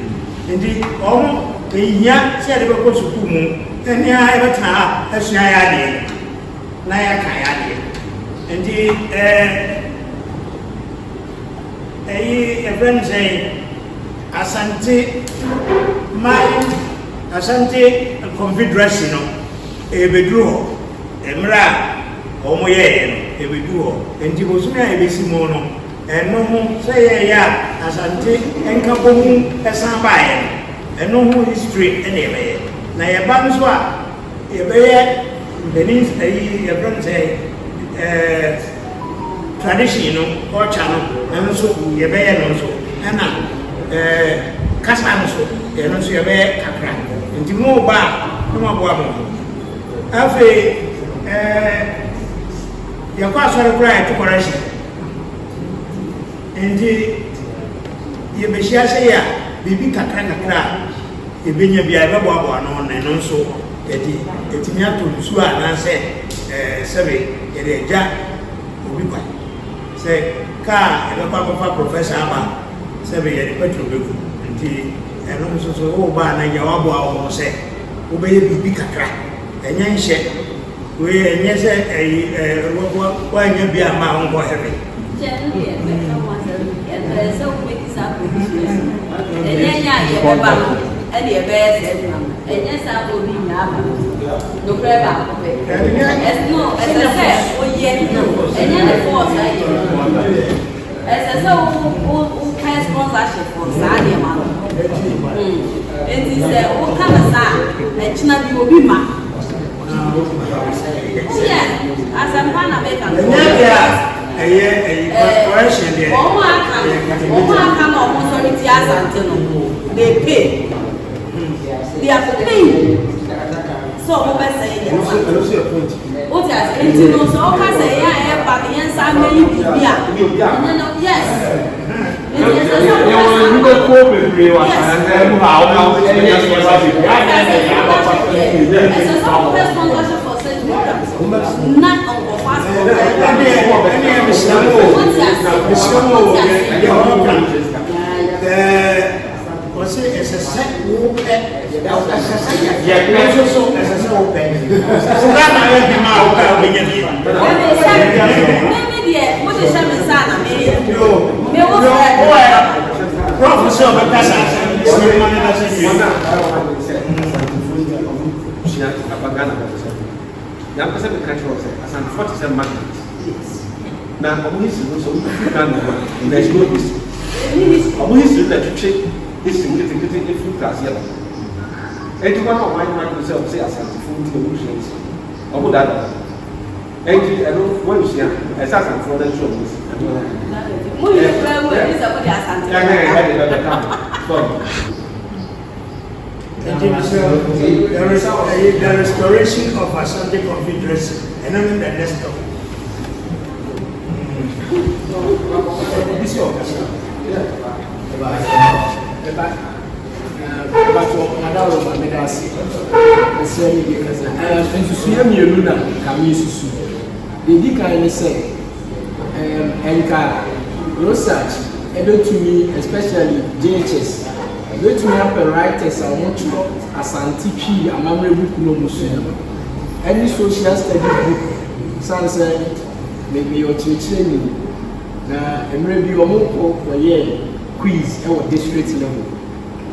Indeed, almost the young said about school. And I ever tell as Nayadi, Naya Kayadi. And a friend say, Asante, Asante Confederation, a bedroom, a mra, Omoye, a bedroom, and Tibosuna, a Bissimono, and no more say, Asante, and Kapomu, a Sambayan, and no more history anyway. Na ya banzwa ebe Benin a friend say tradition no culture no and so yebe no so na kasa no so no so yebe kakra nti mo ba no mo mo afi ya kwa sore kura to correction nti yebe shia say ya bibi kakra ebenya bia bebo abo no na no so etimi ato nsu a na se sebe ede ja obi kwa se ka ebe pa professor aba sebe ye petro beku nti eno so o ba na ya wabo awo se obeye bibi kakra enya nhye we enye se wa nya bia ma onko hebe and the best, and yes, I will be now. No prayer. No, as I said, oh, yet no, and then the force I as I saw who can sponsorship for Sadia Mama. And he said, oh, come aside, and China will be ma. Yeah, as I'm going to make a question there. Oh, come on, sorry, Asantehene. They pay. They are paying. So, what I say, what I say, so I say, yeah, but the answer may be yes. You go cope me once and then how for such programs. Not on fast. What's it? It's a set whoop. Yeah, so as a small penny. So that I have been out when you Maybe what is Shaman Sana? Professor, but that's now, there's no history. History that you check history getting a few class yellow. Anyone of my mind yourself say Asantehene Otumfuo or that. I don't want to see Assassin for the show. There is the restoration of Asante Confederacy, and I mean the next of research to me, especially JHS, to me up writers I want to Asantehene Otumfuo any social study book, sounds maybe your training. Now, maybe you are a quiz at district level.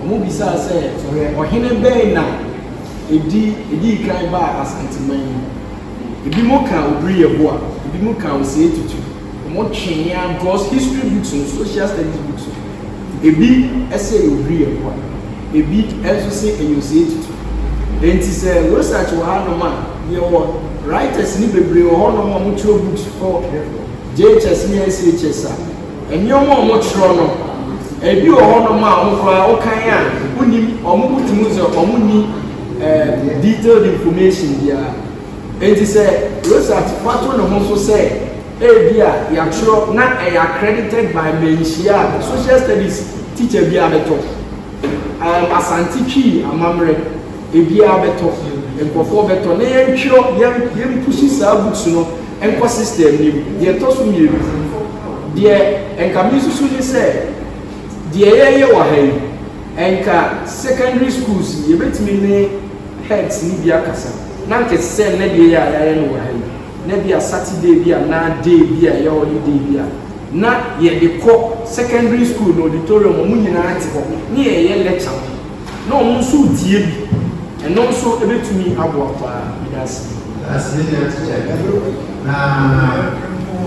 Mobisa said, or Hinebe now, a D kind bar Asantehene. If you can agree a book, if you can say to you. More change because history books and social studies books. A big essay you read one, a big essay and you say it. Then it is a research or no man. Your writers need to bring all no more books for JHS and SHS. And your more much wrong. A view or no man who are okay, who need or move to Musa or money detailed information here. And it is a research part one also say. Ebia yatro na accredited by Manhyia social studies teacher bia beto Asantehene amamre ebia beto enkofo beto na yentro yem pushi sa books no enko system ni de to so mi de enkami susu ni say de yeye wa hayi enka secondary schools ye betimi ne heads ni bia kasa na nke say na de ya no wa hayi na bia Saturday bia na day bia ya holiday bia na ye de ko secondary school no auditorium mu nyina ati ho ni ye lecture na o nso die bi eno nso ebetumi abo apa bidasi as the na